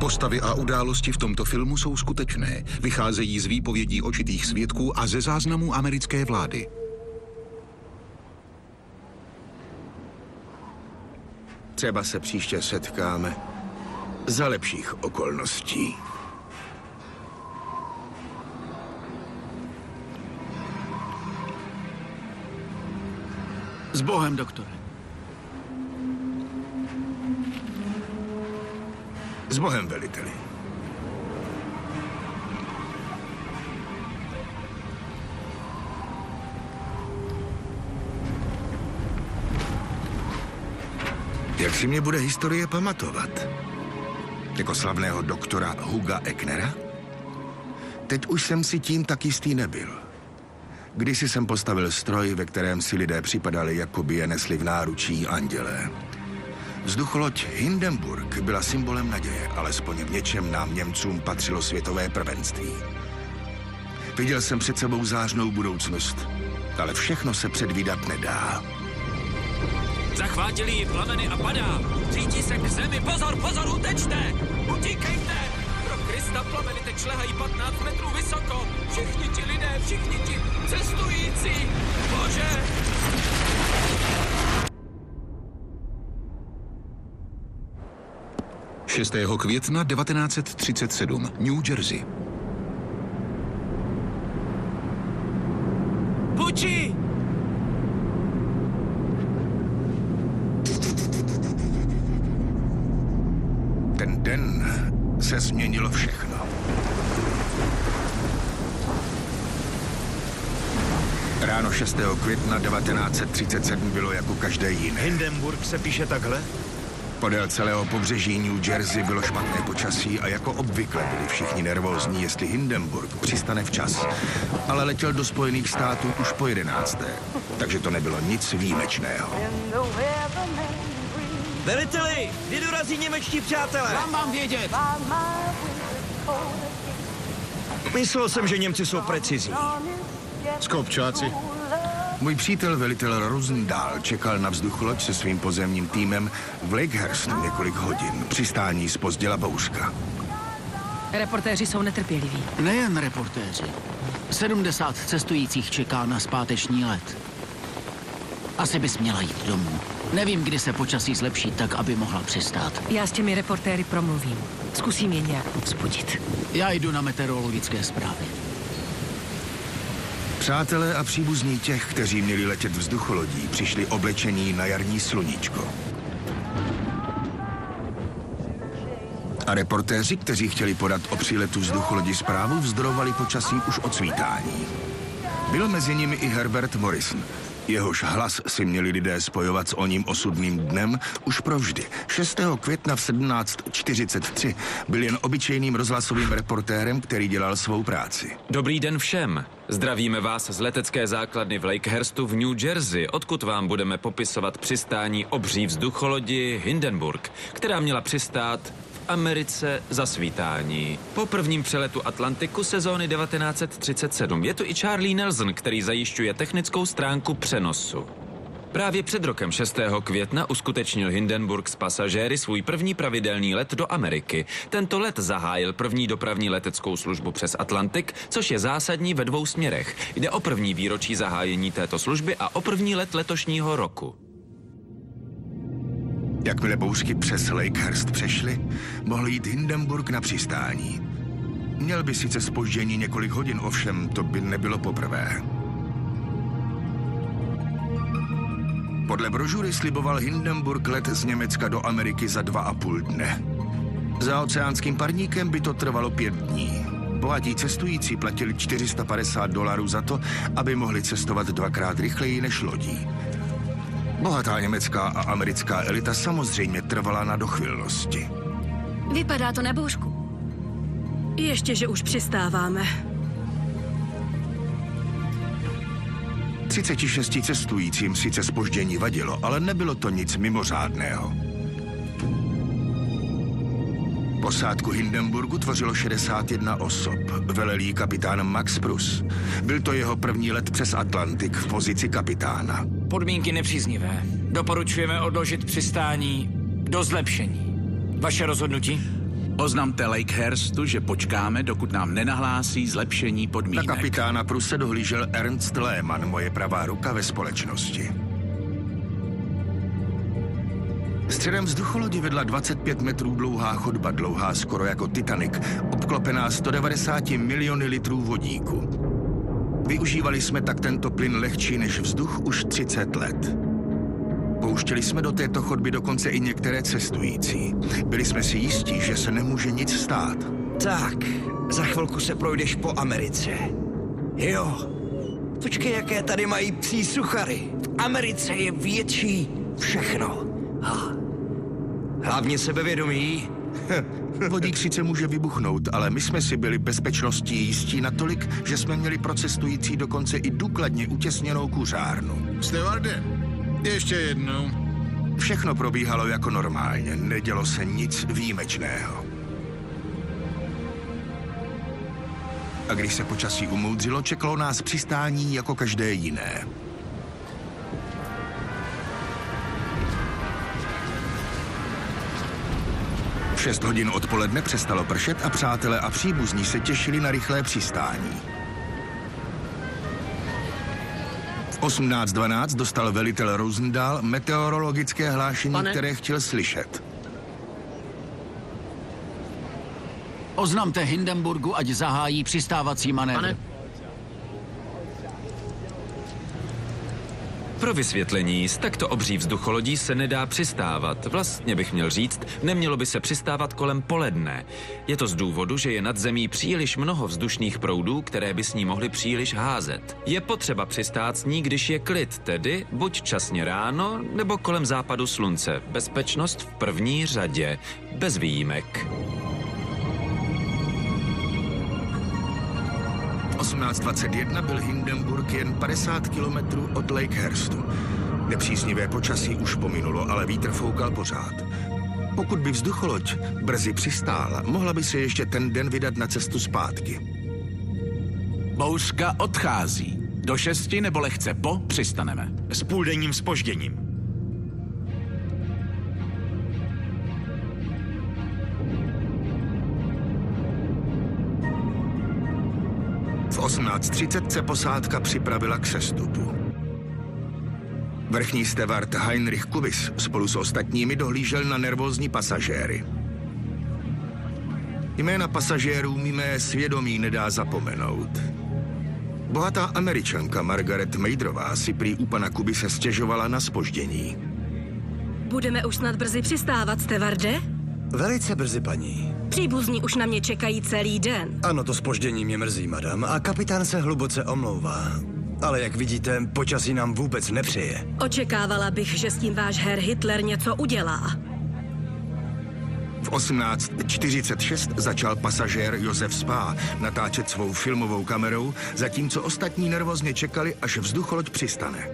Postavy a události v tomto filmu jsou skutečné. Vycházejí z výpovědí očitých svědků a ze záznamů americké vlády. Třeba se příště setkáme za lepších okolností. S Bohem, doktore. S Bohem, veliteli. Jak si mě bude historie pamatovat? Jako slavného doktora Huga Ecknera? Teď už jsem si tím tak jistý nebyl. Kdysi jsem postavil stroj, ve kterém si lidé připadali, jako by je nesli v náručí andělé. Vzducholoď Hindenburg byla symbolem naděje, alespoň v něčem nám Němcům patřilo světové prvenství. Viděl jsem před sebou zářnou budoucnost, ale všechno se předvídat nedá. Zachvátili ji plameny a padá. Řítí se k zemi. Pozor, pozor, utečte! Utíkejte! Pro Krista, plameny teď šlehají 15 metrů vysoko. Všichni ti lidé, všichni ti cestující. Bože! ...6. května 1937, New Jersey. Pucci! Ten den se změnilo všechno. Ráno 6. května 1937 bylo jako každé jiné. Hindenburg se píše takhle? Podél celého pobřeží New Jersey bylo špatné počasí a jako obvykle byli všichni nervózní, jestli Hindenburg přistane včas. Ale letěl do Spojených států už po 11. Takže to nebylo nic výjimečného. Veliteli, kdy dorazí němečtí přátelé? Mám vědět. Myslel jsem, že Němci jsou precizní. Skopčáci. Můj přítel velitel Rosendahl čekal na vzducholoď se svým pozemním týmem v Lakehurstu několik hodin. Přistání zpozdila bouřka. Reportéři jsou netrpěliví. Nejen reportéři. 70 cestujících čeká na zpáteční let. Asi bys měla jít domů. Nevím, kdy se počasí zlepší tak, aby mohla přistát. Já s těmi reportéry promluvím. Zkusím je nějak povzbudit. Já jdu na meteorologické zprávy. Přátelé a příbuzní těch, kteří měli letět vzducholodí, přišli oblečení na jarní sluníčko. A reportéři, kteří chtěli podat o příletu vzducholodi zprávu, vzdorovali počasí už od svítání. Byl mezi nimi i Herbert Morrison. Jehož hlas si měli lidé spojovat s oním osudným dnem už provždy. 6. května v 17:43 byl jen obyčejným rozhlasovým reportérem, který dělal svou práci. Dobrý den všem. Zdravíme vás z letecké základny v Lakehurstu v New Jersey, odkud vám budeme popisovat přistání obří vzducholodi Hindenburg, která měla přistát v Americe za svítání. Po prvním přeletu Atlantiku sezóny 1937 je tu i Charlie Nelson, který zajišťuje technickou stránku přenosu. Právě před rokem 6. května uskutečnil Hindenburg s pasažéry svůj první pravidelný let do Ameriky. Tento let zahájil první dopravní leteckou službu přes Atlantik, což je zásadní ve dvou směrech. Jde o první výročí zahájení této služby a o první let letošního roku. Jakmile bouřky přes Lakehurst přešly, mohl jít Hindenburg na přistání. Měl by sice zpoždění několik hodin, ovšem to by nebylo poprvé. Podle brožury sliboval Hindenburg let z Německa do Ameriky za 2,5 dne. Za oceánským parníkem by to trvalo 5 dní. Bohatí cestující platili $450 za to, aby mohli cestovat 2krát rychleji než lodí. Bohatá německá a americká elita samozřejmě trvala na dochvilnosti. Vypadá to na bouřku. Ještě, že už přistáváme. 36 cestujícím sice zpoždění vadilo, ale nebylo to nic mimořádného. Posádku Hindenburgu tvořilo 61 osob. Velel jí kapitán Max Pruss. Byl to jeho první let přes Atlantik v pozici kapitána. Podmínky nepříznivé. Doporučujeme odložit přistání do zlepšení. Vaše rozhodnutí? Oznamte Lakehurstu, že počkáme, dokud nám nenahlásí zlepšení Na podmínek. kapitána Pruse dohlížel Ernst Lehmann, moje pravá ruka ve společnosti. Středem vzducholodi vedla 25 metrů dlouhá chodba, dlouhá skoro jako Titanic, obklopená 190 miliony litrů vodíku. Využívali jsme tak tento plyn lehčí než vzduch už 30 let. Pouštěli jsme do této chodby dokonce i některé cestující. Byli jsme si jistí, že se nemůže nic stát. Tak, za chvilku se projdeš po Americe. Jo, počkej, jaké tady mají psí suchary. V Americe je větší všechno. Hlavně sebevědomí. Vodík sice může vybuchnout, ale my jsme si byli bezpečností jistí natolik, že jsme měli pro cestující dokonce i důkladně utěsněnou kuřárnu. Stevarde, ještě jednou. Všechno probíhalo jako normálně, nedělo se nic výjimečného. A když se počasí umoudřilo, čekalo nás přistání jako každé jiné. V 6 hodin odpoledne přestalo pršet a přátelé a příbuzní se těšili na rychlé přistání. V 18:12 dostal velitel Rosendahl meteorologické hlášení, které chtěl slyšet. Oznamte Hindenburgu, ať zahájí přistávací manévr. Pro vysvětlení, z takto obří vzducholodí se nedá přistávat. Vlastně bych měl říct, nemělo by se přistávat kolem poledne. Je to z důvodu, že je nad zemí příliš mnoho vzdušných proudů, které by s ní mohly příliš házet. Je potřeba přistát s ní, když je klid, tedy buď časně ráno, nebo kolem západu slunce. Bezpečnost v první řadě, bez výjimek. 18:21 byl Hindenburg jen 50 kilometrů od Lakehurstu. Nepříznivé počasí už pominulo, ale vítr foukal pořád. Pokud by vzducholoď brzy přistála, mohla by se ještě ten den vydat na cestu zpátky. Bouřka odchází. Do 6 nebo lehce po přistaneme. S půldenním zpožděním. V 18:30 se posádka připravila k sestupu. Vrchní steward Heinrich Kubis spolu s ostatními dohlížel na nervózní pasažéry. Jména pasažérů mi mé svědomí nedá zapomenout. Bohatá Američanka Margaret Meidrová si prý u pana Kubise stěžovala na zpoždění. Budeme už snad brzy přistávat, Stevarde? Velice brzy, paní. Příbuzní už na mě čekají celý den. Ano, to zpoždění mě mrzí, madam, a kapitán se hluboce omlouvá. Ale jak vidíte, počasí nám vůbec nepřeje. Očekávala bych, že s tím váš Herr Hitler něco udělá. V 18:46 začal pasažér Josef Spá natáčet svou filmovou kamerou, zatímco ostatní nervózně čekali, až vzducholoď přistane.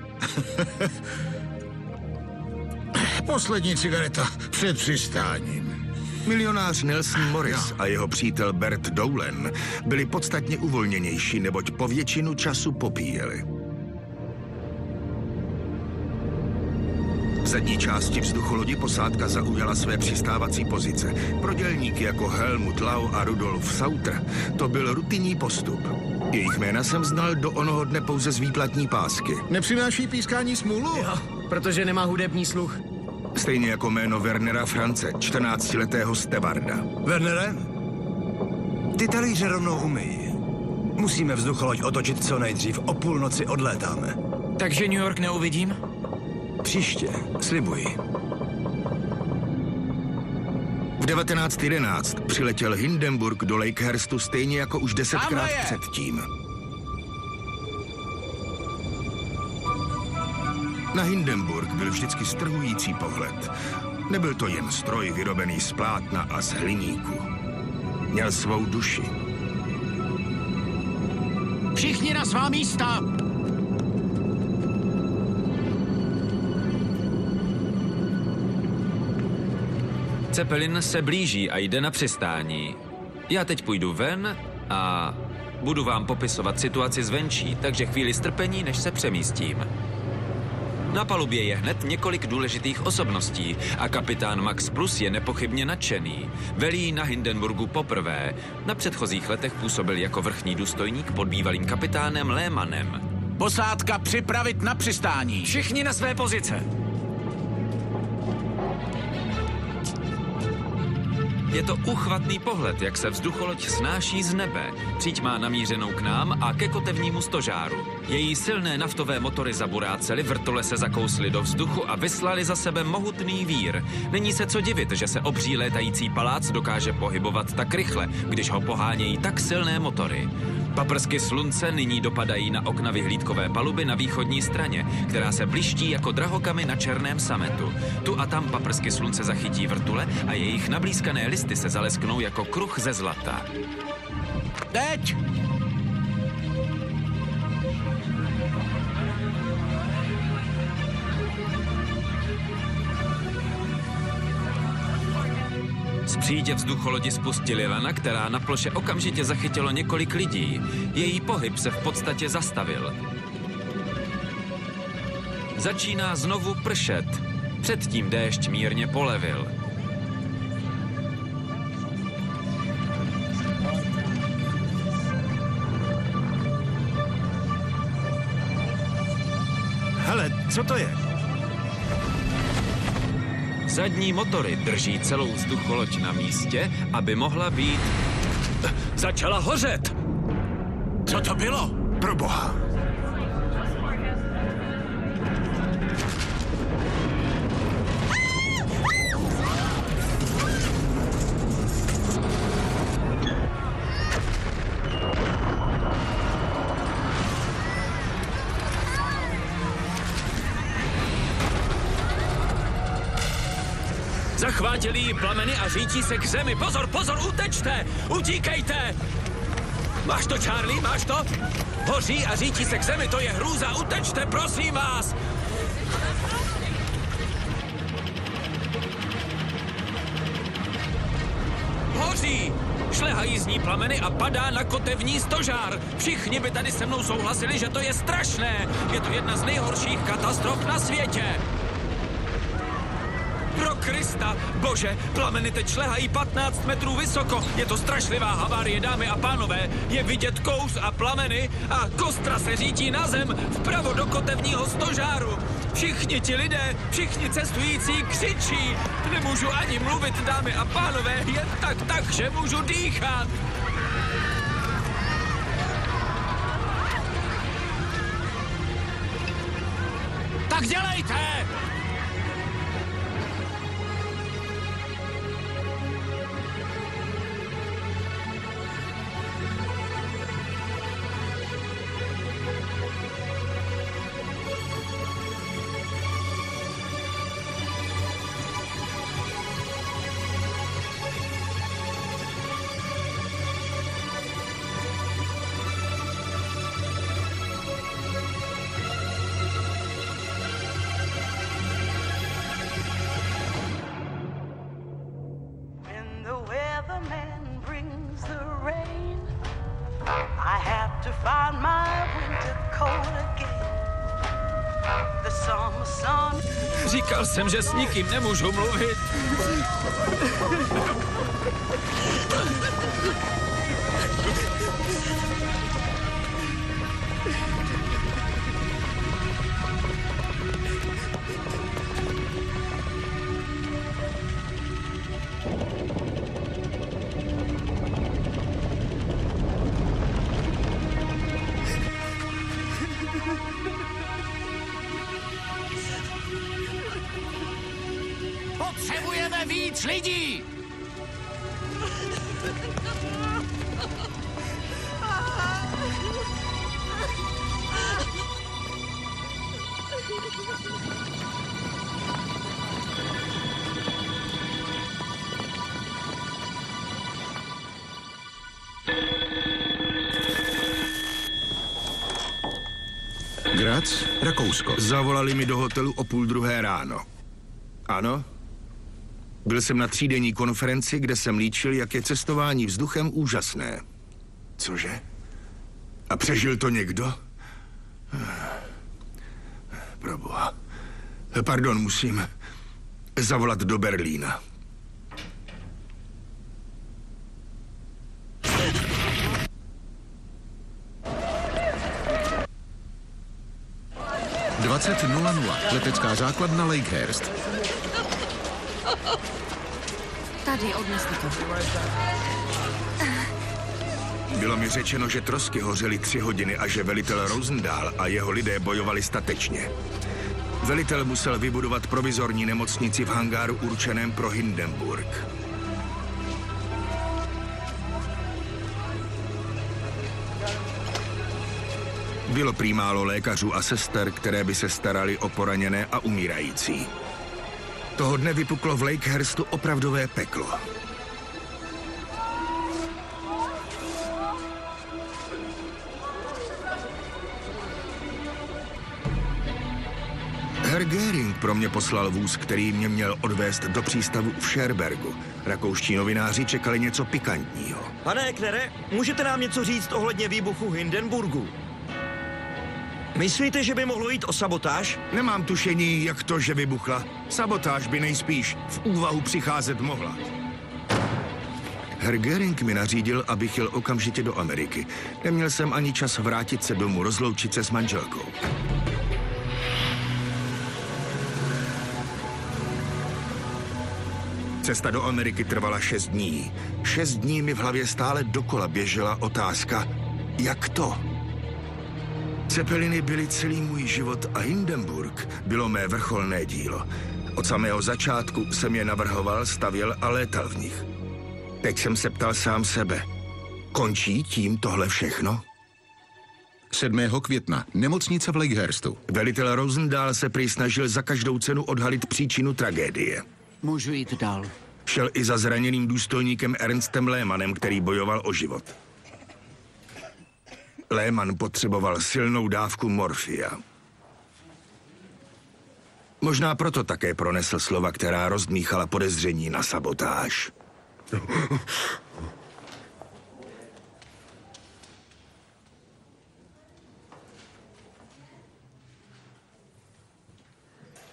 Poslední cigareta před přistáním. Milionář Nelson Morris a jeho přítel Bert Dowlen byli podstatně uvolněnější, neboť po většinu času popíjeli. V zadní části vzducholodi posádka zaujala své přistávací pozice. Pro dělníky jako Helmut Lau a Rudolf Sauter to byl rutinní postup. Jejich jména jsem znal do onoho dne pouze z výplatní pásky. Nepřináší pískání smůlu? Protože nemá hudební sluch. Stejně jako jméno Wernera France, 14letého stevarda. Wernere, ty talíře rovnou umyj. Musíme vzducholoď otočit co nejdřív, o půlnoci odlétáme. Takže New York neuvidím? Příště, slibuji. V 19:11 přiletěl Hindenburg do Lakehurstu stejně jako už 10krát předtím. Na Hindenburg byl vždycky strhující pohled. Nebyl to jen stroj vyrobený z plátna a z hliníku. Měl svou duši. Všichni na svá místa! Zeppelin se blíží a jde na přistání. Já teď půjdu ven a budu vám popisovat situaci zvenčí, takže chvíli strpení, než se přemístím. Na palubě je hned několik důležitých osobností a kapitán Max Plus je nepochybně nadšený. Velí na Hindenburgu poprvé. Na předchozích letech působil jako vrchní důstojník pod bývalým kapitánem Lehmannem. Posádka připravit na přistání. Všichni na své pozice. Je to uchvatný pohled, jak se vzducholoď snáší z nebe. Příď má namířenou k nám a ke kotevnímu stožáru. Její silné naftové motory zaburácely, vrtule se zakously do vzduchu a vyslali za sebe mohutný vír. Není se co divit, že se obří létající palác dokáže pohybovat tak rychle, když ho pohánějí tak silné motory. Paprsky slunce nyní dopadají na okna vyhlídkové paluby na východní straně, která se bliští jako drahokamy na černém sametu. Tu a tam paprsky slunce zachytí vrtule a jejich nablízkané listy se zalesknou jako kruh ze zlata. Teď! Z přídě vzducholodi spustili lana, která na ploše okamžitě zachytilo několik lidí. Její pohyb se v podstatě zastavil. Začíná znovu pršet. Předtím déšť mírně polevil. Hele, co to je? Zadní motory drží celou vzducholoď na místě, aby mohla být... Začala hořet! Co to bylo? Proboha. Zachvátili jí plameny a řítí se k zemi. Pozor, pozor, utečte! Utíkejte! Máš to, Charlie, máš to? Hoří a řítí se k zemi, to je hrůza. Utečte, prosím vás! Hoří! Šlehají z ní plameny a padá na kotevní stožár. Všichni by tady se mnou souhlasili, že to je strašné. Je to jedna z nejhorších katastrof na světě. Pro Krista! Bože, plameny teď šlehají 15 metrů vysoko. Je to strašlivá havárie, dámy a pánové. Je vidět kous a plameny a kostra se řítí na zem vpravo do kotevního stožáru. Všichni ti lidé, všichni cestující křičí. Nemůžu ani mluvit, dámy a pánové, jen tak, že můžu dýchat. Tak dělejte! Říkal jsem, že s nikým nemůžu mluvit. Potřebujeme víc lidí! Graz, Rakousko. Zavolali mi do hotelu o 1:30 ráno. Ano? Byl jsem na 3denní konferenci, kde jsem líčil, jak je cestování vzduchem úžasné. Cože? A přežil to někdo? Proboha. Pardon, musím zavolat do Berlína. Letecká základna Lakehurst. Tady, odnesli to. Bylo mi řečeno, že trosky hořely 3 hodiny a že velitel Rosendahl a jeho lidé bojovali statečně. Velitel musel vybudovat provizorní nemocnici v hangáru určeném pro Hindenburg. Bylo prý málo lékařů a sester, které by se starali o poraněné a umírající. Toho dne vypuklo v Lakehurstu opravdové peklo. Herr Göring pro mě poslal vůz, který mě měl odvést do přístavu v Scherbergu. Rakouští novináři čekali něco pikantního. Pane Eknere, můžete nám něco říct ohledně výbuchu Hindenburgu? Myslíte, že by mohlo jít o sabotáž? Nemám tušení, jak to, že vybuchla. Sabotáž by nejspíš v úvahu přicházet mohla. Herr Göring mi nařídil, abych jel okamžitě do Ameriky. Neměl jsem ani čas vrátit se domů, rozloučit se s manželkou. Cesta do Ameriky trvala 6 dní. 6 dní mi v hlavě stále dokola běžela otázka, jak to? Cepeliny byly celý můj život a Hindenburg bylo mé vrcholné dílo. Od samého začátku jsem je navrhoval, stavěl a létal v nich. Teď jsem se ptal sám sebe, končí tím tohle všechno? 7. května. Nemocnice v Lakehurstu. Velitel Rosendahl se prý snažil za každou cenu odhalit příčinu tragédie. Můžu jít dál. Šel i za zraněným důstojníkem Ernstem Lehmannem, který bojoval o život. Lehmann potřeboval silnou dávku morfia. Možná proto také pronesl slova, která rozdmíchala podezření na sabotáž.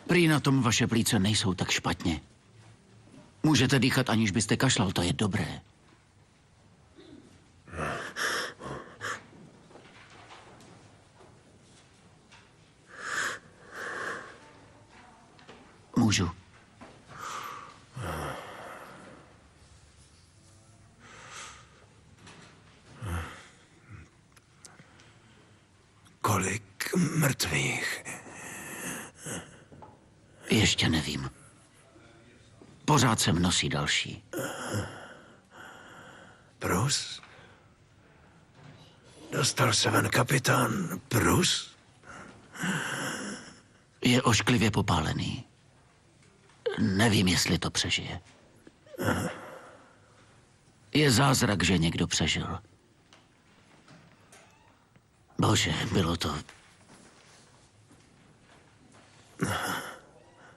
Prý na tom vaše plíce nejsou tak špatně. Můžete dýchat, aniž byste kašlal, to je dobré. Můžu. Kolik mrtvých? Ještě nevím. Pořád sem nosí další. Prus? Dostal se ven kapitán Prus? Je ošklivě popálený. Nevím, jestli to přežije. Je zázrak, že někdo přežil. Bože, bylo to...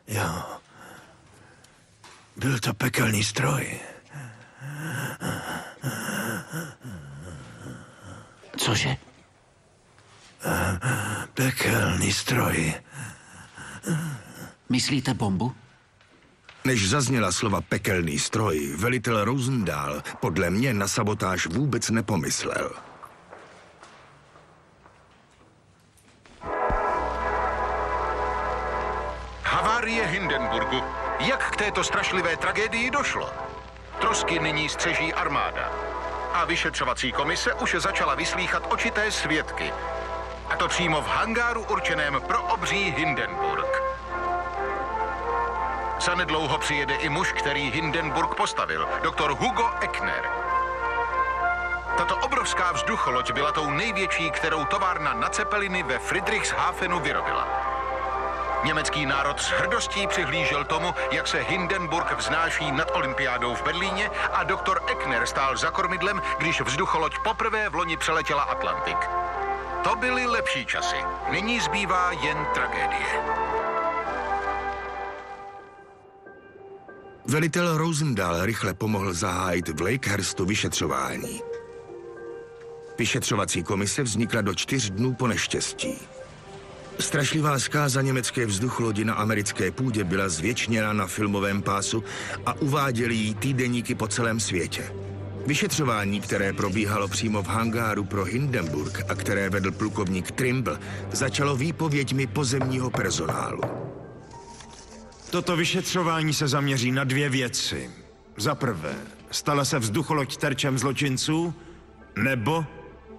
Jo. Byl to pekelný stroj. Cože? Pekelný stroj. Myslíte bombu? Než zazněla slova pekelný stroj, velitel Rosendahl podle mě na sabotáž vůbec nepomyslel. Havárie Hindenburgu. Jak k této strašlivé tragédii došlo? Trosky nyní střeží armáda. A vyšetřovací komise už začala vyslýchat očité svědky. A to přímo v hangáru určeném pro obří Hindenburg. Zanedlouho přijede i muž, který Hindenburg postavil, doktor Hugo Eckner. Tato obrovská vzducholoď byla tou největší, kterou továrna na cepeliny ve Friedrichshafenu vyrobila. Německý národ s hrdostí přihlížel tomu, jak se Hindenburg vznáší nad olympiádou v Berlíně a doktor Eckner stál za kormidlem, když vzducholoď poprvé v loni přeletěla Atlantik. To byly lepší časy. Nyní zbývá jen tragédie. Velitel Rosendahl rychle pomohl zahájit v Lakehurstu Strašlivá zkáza německé vzducholodi na americké půdě byla zvětšněna na filmovém pásu a uváděly jí týdeníky po celém světě. Vyšetřování, které probíhalo přímo v hangáru pro Hindenburg a které vedl plukovník Trimble, začalo výpověďmi pozemního personálu. Toto vyšetřování se zaměří na 2 věci. Za prvé, stala se vzducholoď terčem zločinců, nebo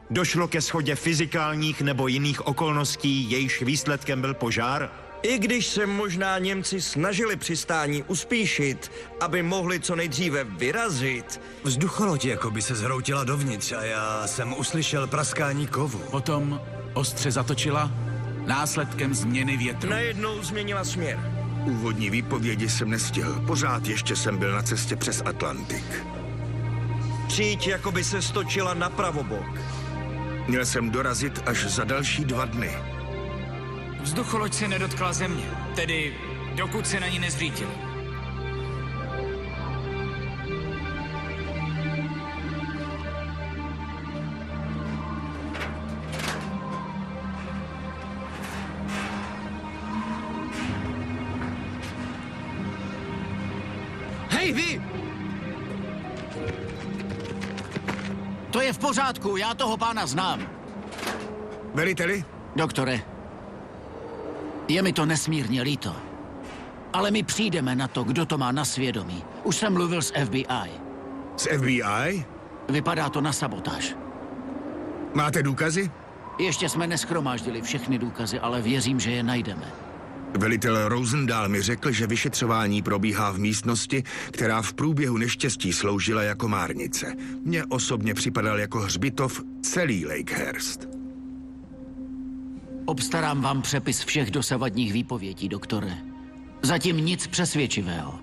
došlo ke shodě fyzikálních nebo jiných okolností, jejichž výsledkem byl požár? I když se možná Němci snažili přistání uspíšit, aby mohli co nejdříve vyrazit, Vzducholoď jako by se zhroutila dovnitř a já jsem uslyšel praskání kovu. Potom ostře zatočila následkem změny větru. najednou změnila směr. Úvodní výpovědi jsem nestihl, pořád ještě jsem byl na cestě přes Atlantik. Příď jako by se stočila na pravobok. Měl jsem dorazit až za další 2 dny. Vzducholoď se nedotkla země, tedy dokud se na ní nezřítili. Hej, vy! To je v pořádku, já toho pána znám. Veliteli? Doktore, je mi to nesmírně líto. Ale my přijdeme na to, kdo to má na svědomí. Už jsem mluvil s FBI. Z FBI? Vypadá to na sabotáž. Máte důkazy? Ještě jsme neschromáždili všechny důkazy, ale věřím, že je najdeme. Velitel Rosendahl mi řekl, že vyšetřování probíhá v místnosti, která v průběhu neštěstí sloužila jako márnice. Mně osobně připadal jako hřbitov celý Lakehurst. Obstarám vám přepis všech dosavadních výpovědí, doktore. Zatím nic přesvědčivého.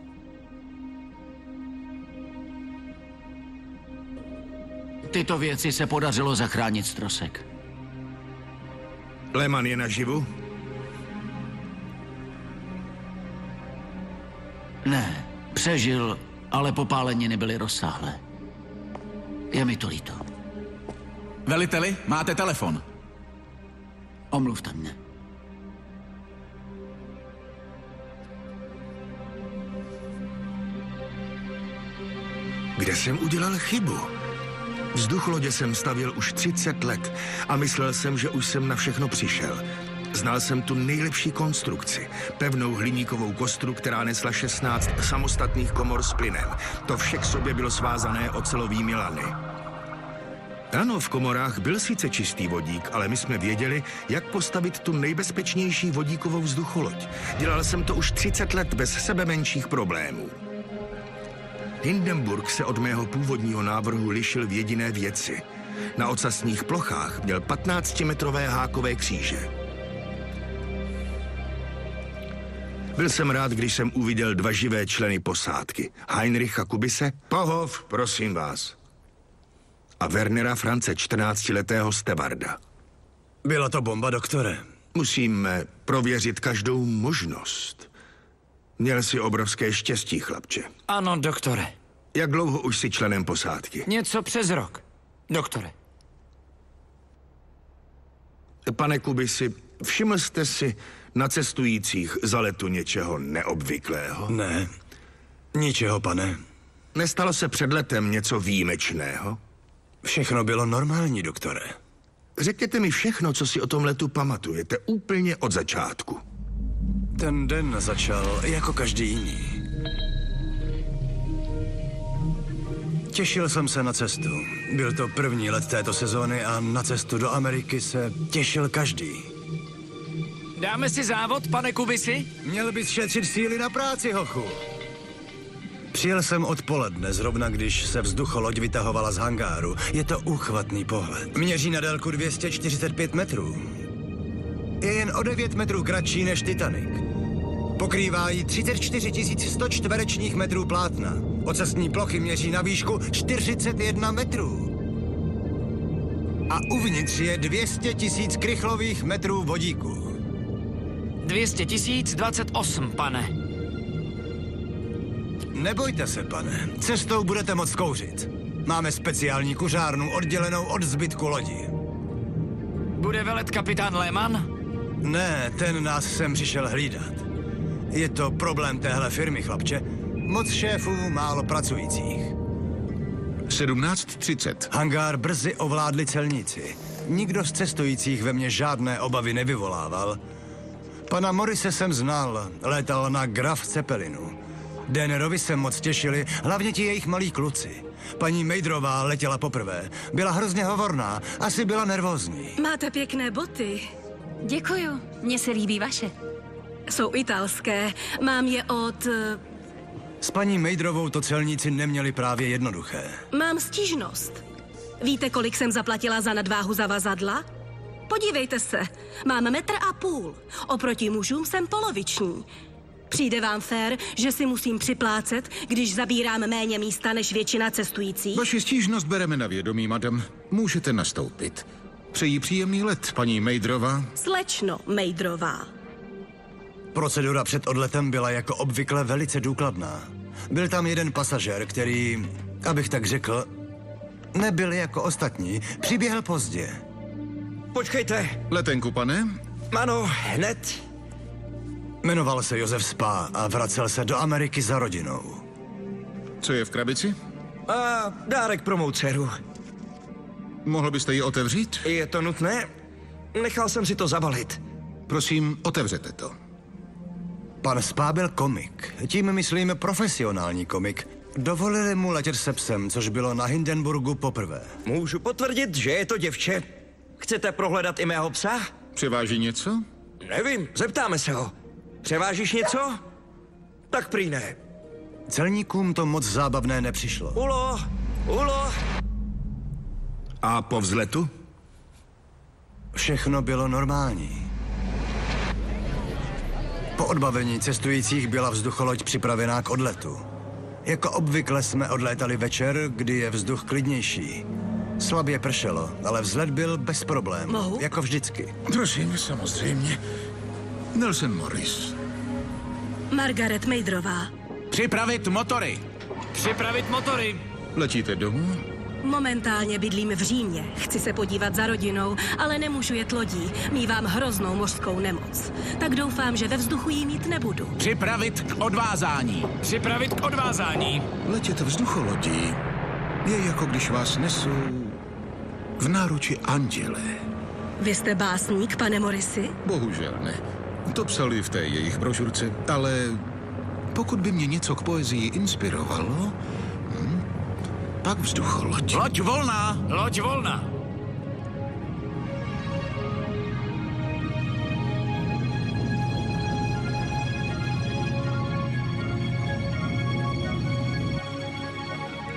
Tyto věci se podařilo zachránit z trosek. Lehman je naživu? Ne, přežil, ale popáleniny byly rozsáhlé. Je mi to líto. Veliteli, máte telefon. Omluvte mne. Kde jsem udělal chybu? Vzducholodě jsem stavěl už 30 let a myslel jsem, že už jsem na všechno přišel. Znal jsem tu nejlepší konstrukci. Pevnou hliníkovou kostru, která nesla 16 samostatných komor s plynem. To vše k sobě bylo svázané ocelovými lany. Ano, v komorách byl sice čistý vodík, ale my jsme věděli, jak postavit tu nejbezpečnější vodíkovou vzducholoď. Dělal jsem to už 30 let bez sebemenších problémů. Hindenburg se od mého původního návrhu lišil v jediné věci. Na ocasních plochách měl 15-metrové hákové kříže. Byl jsem rád, když jsem uviděl 2 živé členy posádky. Heinricha Kubise, pohov, prosím vás. A Wernera France, 14letého stevarda. Byla to bomba, doktore. Musíme prověřit každou možnost. Měl si obrovské štěstí, chlapče. Ano, doktore. Jak dlouho už jsi členem posádky? Něco přes rok. Doktore. Pane Kubisi, všiml jste si na cestujících za letu něčeho neobvyklého? Ne, ničeho, pane. Nestalo se před letem něco výjimečného? Všechno bylo normální, doktore. Řekněte mi všechno, co si o tom letu pamatujete, úplně od začátku. Ten den začal jako každý jiný. Těšil jsem se na cestu. Byl to první let této sezóny a na cestu do Ameriky se těšil každý. Dáme si závod, pane Kubisi? Měl bys šetřit síly na práci, hochu. Přijel jsem odpoledne, zrovna když se vzducholoď vytahovala z hangáru. Je to úchvatný pohled. Měří na délku 245 metrů. Je jen o 9 metrů kratší než Titanic. Pokrývá ji 34 100 čtverečních metrů plátna. Ocasní plochy měří na výšku 41 metrů. A uvnitř je 200 000 krychlových metrů vodíku. 200 028, pane. Nebojte se, pane. Cestou budete moct kouřit. Máme speciální kuřárnu oddělenou od zbytku lodi. Bude velet kapitán Lehman? Ne, ten nás sem přišel hlídat. Je to problém téhle firmy, chlapče. Moc šéfů, málo pracujících. 17:30. Hangár brzy ovládli celníci. Nikdo z cestujících ve mně žádné obavy nevyvolával. Pana Morrise jsem znal, létal na Graf Zeppelinu. Dennerovi se moc těšili, hlavně ti jejich malí kluci. Paní Mejdrová letěla poprvé. Byla hrozně hovorná, asi byla nervózní. Máte pěkné boty. Děkuju, mně se líbí vaše. Jsou italské. Mám je od... S paní Mejdrovou to celníci neměli právě jednoduché. Mám stížnost. Víte, kolik jsem zaplatila za nadváhu zavazadla? Podívejte se, mám 1,5 metru. Oproti mužům jsem poloviční. Přijde vám fér, že si musím připlácet, když zabírám méně místa než většina cestujících? Vaši stížnost bereme na vědomí, madam. Můžete nastoupit. Přeji příjemný let, paní Mejdrová. Slečno Mejdrová. Procedura před odletem byla jako obvykle velice důkladná. Byl tam jeden pasažér, který, abych tak řekl, nebyl jako ostatní, přiběhl pozdě. Počkejte, Letenku, pane? ano, hned. Jmenoval se Josef Spa a vracel se do Ameriky za rodinou. Co je v krabici? A dárek pro mou dceru. Mohl byste ji otevřít? Je to nutné? Nechal jsem si to zabalit. Prosím, otevřete to. Pan Spa byl komik, tím myslím profesionální komik. Dovolili mu letět se psem, což bylo na Hindenburgu poprvé. Můžu potvrdit, že je to děvče. Chcete prohledat i mého psa? Převáží něco? Nevím, zeptáme se ho. Převážíš něco? Tak prý ne. Celníkům to moc zábavné nepřišlo. Ulo! A po vzletu? Všechno bylo normální. Po odbavení cestujících byla vzducholoď připravená k odletu. Jako obvykle jsme odlétali večer, kdy je vzduch klidnější. Slabě pršelo, ale vzlet byl bez problémů, Mohu? jako vždycky. Prosím, samozřejmě. Nelson Morris. Margaret Mejdrová. Připravit motory. Připravit motory. Letíte domů? Momentálně bydlím v Římě. Chci se podívat za rodinou, ale nemůžu jet lodí. Mívám hroznou mořskou nemoc. Tak doufám, že ve vzduchu jí mít nebudu. Připravit k odvázání. Připravit k odvázání. Letět vzducholodí je jako když vás nesou v náruči andělé. Vy jste básník, pane Morrisi? Bohužel ne. To psali v té jejich brožurce, ale pokud by mě něco k poezii inspirovalo, pak vzducholoď. Loď volná. Loď volna.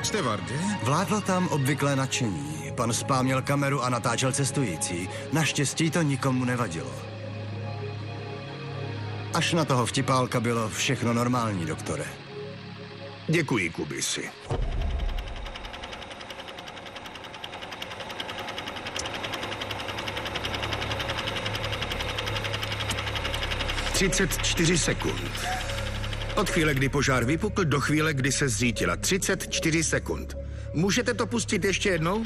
Stevarde? Vládlo tam obvyklé nadšení. Pan Spa měl kameru a natáčel cestující. Naštěstí to nikomu nevadilo. Až na toho vtipálka bylo všechno normální, doktore. Děkuji, Kubisi. ...34 sekund. Od chvíle, kdy požár vypukl, do chvíle, kdy se zřítila. 34 sekund. Můžete to pustit ještě jednou?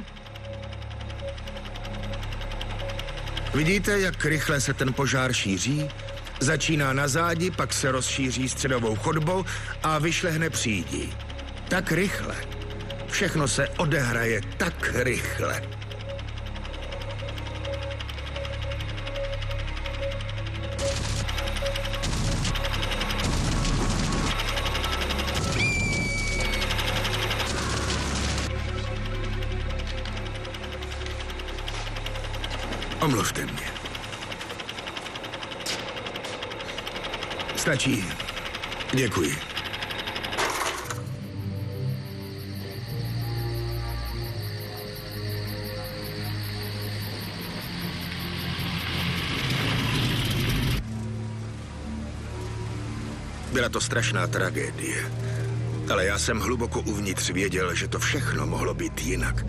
Vidíte, jak rychle se ten požár šíří? Začíná na zádi, pak se rozšíří středovou chodbou a vyšlehne přídí. Tak rychle. Všechno se odehraje tak rychle. Omluvte mě. Stačí. Děkuji. Byla to strašná tragédie. Ale já jsem hluboko uvnitř věděl, že to všechno mohlo být jinak.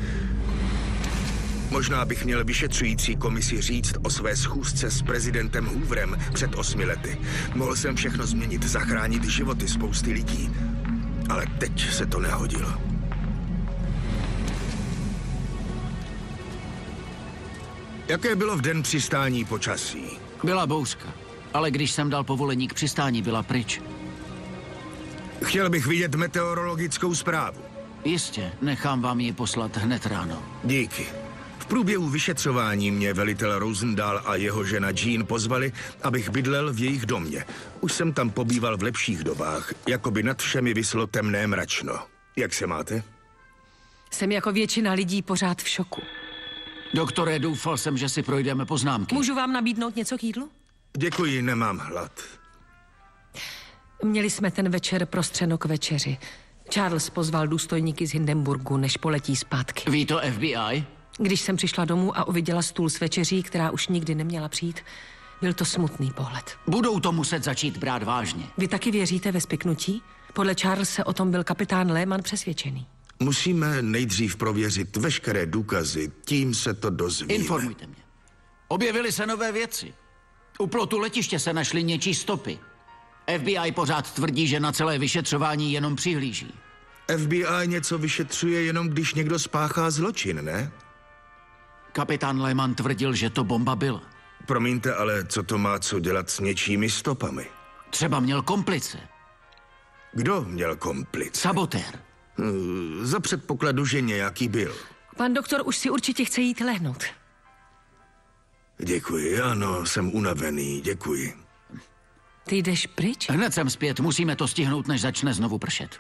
Možná bych měl vyšetřující komisi říct o své schůzce s prezidentem Hooverem před 8 lety. Mohl jsem všechno změnit, zachránit životy spousty lidí. Ale teď se to nehodilo. Jaké bylo v den přistání počasí? Byla bouřka, ale když jsem dal povolení k přistání, byla pryč. Chtěl bych vidět meteorologickou zprávu. Jistě, nechám vám ji poslat hned ráno. Díky. V průběhu vyšetřování mě velitel Rosendahl a jeho žena Jean pozvali, abych bydlel v jejich domě. Už jsem tam pobýval v lepších dobách, jako by nad všemi vislo temné mračno. Jak se máte? Jsem jako většina lidí pořád v šoku. Doktore, doufal jsem, že si projdeme poznámky. Můžu vám nabídnout něco k jídlu? Děkuji, nemám hlad. Měli jsme ten večer prostřeno k večeři. Charles pozval důstojníky z Hindenburgu, než poletí zpátky. Ví to FBI? Když jsem přišla domů a uviděla stůl s večeří, která už nikdy neměla přijít, byl to smutný pohled. Budou to muset začít brát vážně. Vy taky věříte ve spiknutí? Podle Charlese o tom byl kapitán Lehmann přesvědčený. Musíme nejdřív prověřit veškeré důkazy, tím se to dozvíme. Informujte mě. Objevily se nové věci. U plotu letiště se našly něčí stopy. FBI pořád tvrdí, že na celé vyšetřování jenom přihlíží. FBI něco vyšetřuje jenom, když někdo spáchá zločin, ne? Kapitán Lehmann tvrdil, že to bomba byla. Promiňte, ale co to má co dělat s něčími stopami? Třeba měl komplice. Kdo měl komplic? Sabotér. Za předpokladu, že nějaký byl. Pan doktor už si určitě chce jít lehnout. Děkuji, ano, jsem unavený, děkuji. Ty jdeš pryč? Hned jsem zpět, musíme to stihnout, než začne znovu pršet.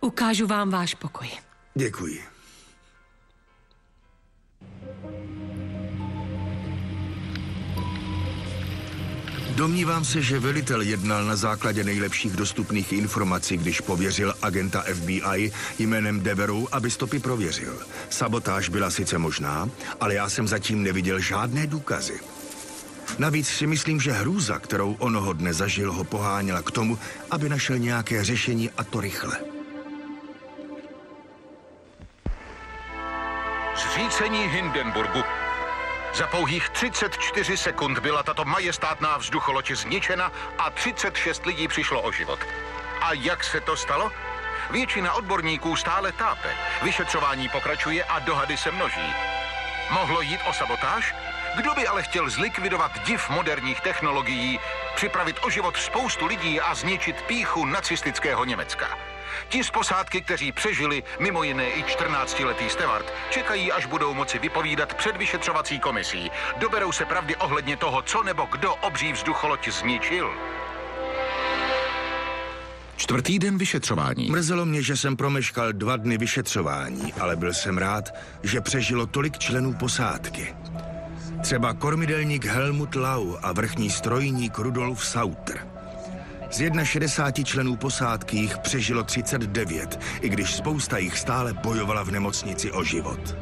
Ukážu vám váš pokoj. Děkuji. Domnívám se, že velitel jednal na základě nejlepších dostupných informací, když pověřil agenta FBI jménem Devereux, aby stopy prověřil. Sabotáž byla sice možná, ale já jsem zatím neviděl žádné důkazy. Navíc si myslím, že hrůza, kterou onoho dne zažil, ho poháněla k tomu, aby našel nějaké řešení, a to rychle. Zřícení Hindenburgu. Za pouhých 34 sekund byla tato majestátná vzducholoď zničena a 36 lidí přišlo o život. A jak se to stalo? Většina odborníků stále tápe. Vyšetřování pokračuje a dohady se množí. Mohlo jít o sabotáž? Kdo by ale chtěl zlikvidovat div moderních technologií, připravit o život spoustu lidí a zničit pýchu nacistického Německa? Ti z posádky, kteří přežili, mimo jiné i 14letý Stewart, čekají, až budou moci vypovídat před vyšetřovací komisí. Doberou se pravdy ohledně toho, co nebo kdo obří vzducholoď zničil. Čtvrtý den vyšetřování. Mrzelo mě, že jsem promeškal 2 dny vyšetřování, ale byl jsem rád, že přežilo tolik členů posádky. Třeba kormidelník Helmut Lau a vrchní strojník Rudolf Sauter. Z 61 členů posádky jich přežilo 39, i když spousta jich stále bojovala v nemocnici o život.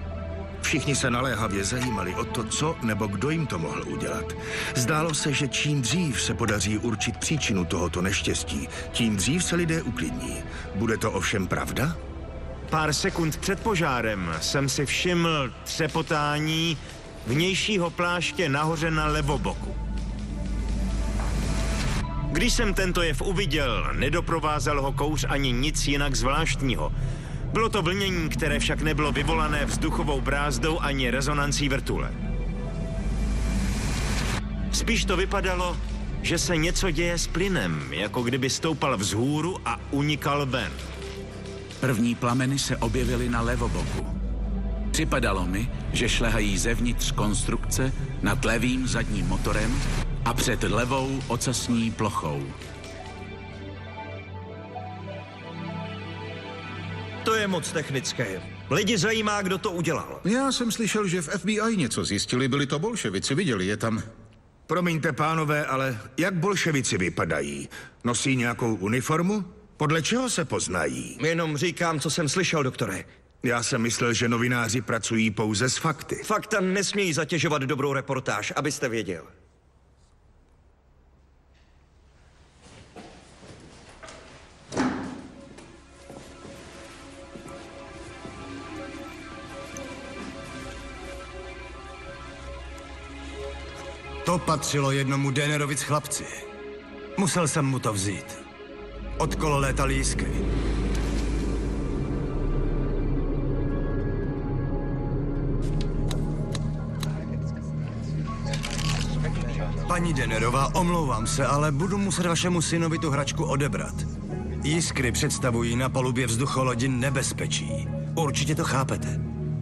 Všichni se naléhavě zajímali o to, co nebo kdo jim to mohl udělat. Zdálo se, že čím dřív se podaří určit příčinu tohoto neštěstí, tím dřív se lidé uklidní. Bude to ovšem pravda? Pár sekund před požárem jsem si všiml třepotání vnějšího pláště nahoře na levoboku. Když jsem tento jev uviděl, nedoprovázel ho kouř ani nic jinak zvláštního. Bylo to vlnění, které však nebylo vyvolané vzduchovou brázdou ani rezonancí vrtule. Spíš to vypadalo, že se něco děje s plynem, jako kdyby stoupal vzhůru a unikal ven. První plameny se objevily na levoboku. Připadalo mi, že šlehají zevnitř konstrukce nad levým zadním motorem a před levou ocasní plochou. To je moc technické. Lidi zajímá, kdo to udělal. Já jsem slyšel, že v FBI něco zjistili, byli to bolševici, viděli je tam. Promiňte, pánové, ale jak bolševici vypadají? Nosí nějakou uniformu? Podle čeho se poznají? Jenom říkám, co jsem slyšel, doktore. Já jsem myslel, že novináři pracují pouze s fakty. Fakta nesmějí zatěžovat dobrou reportáž, abyste věděl. To patřilo jednomu Dennerovi z chlapci. Musel jsem mu to vzít. Od kololéta lísky. Paní Dennerová, omlouvám se, ale budu muset vašemu synovi tu hračku odebrat. Jiskry představují na palubě vzducholodi nebezpečí. Určitě to chápete.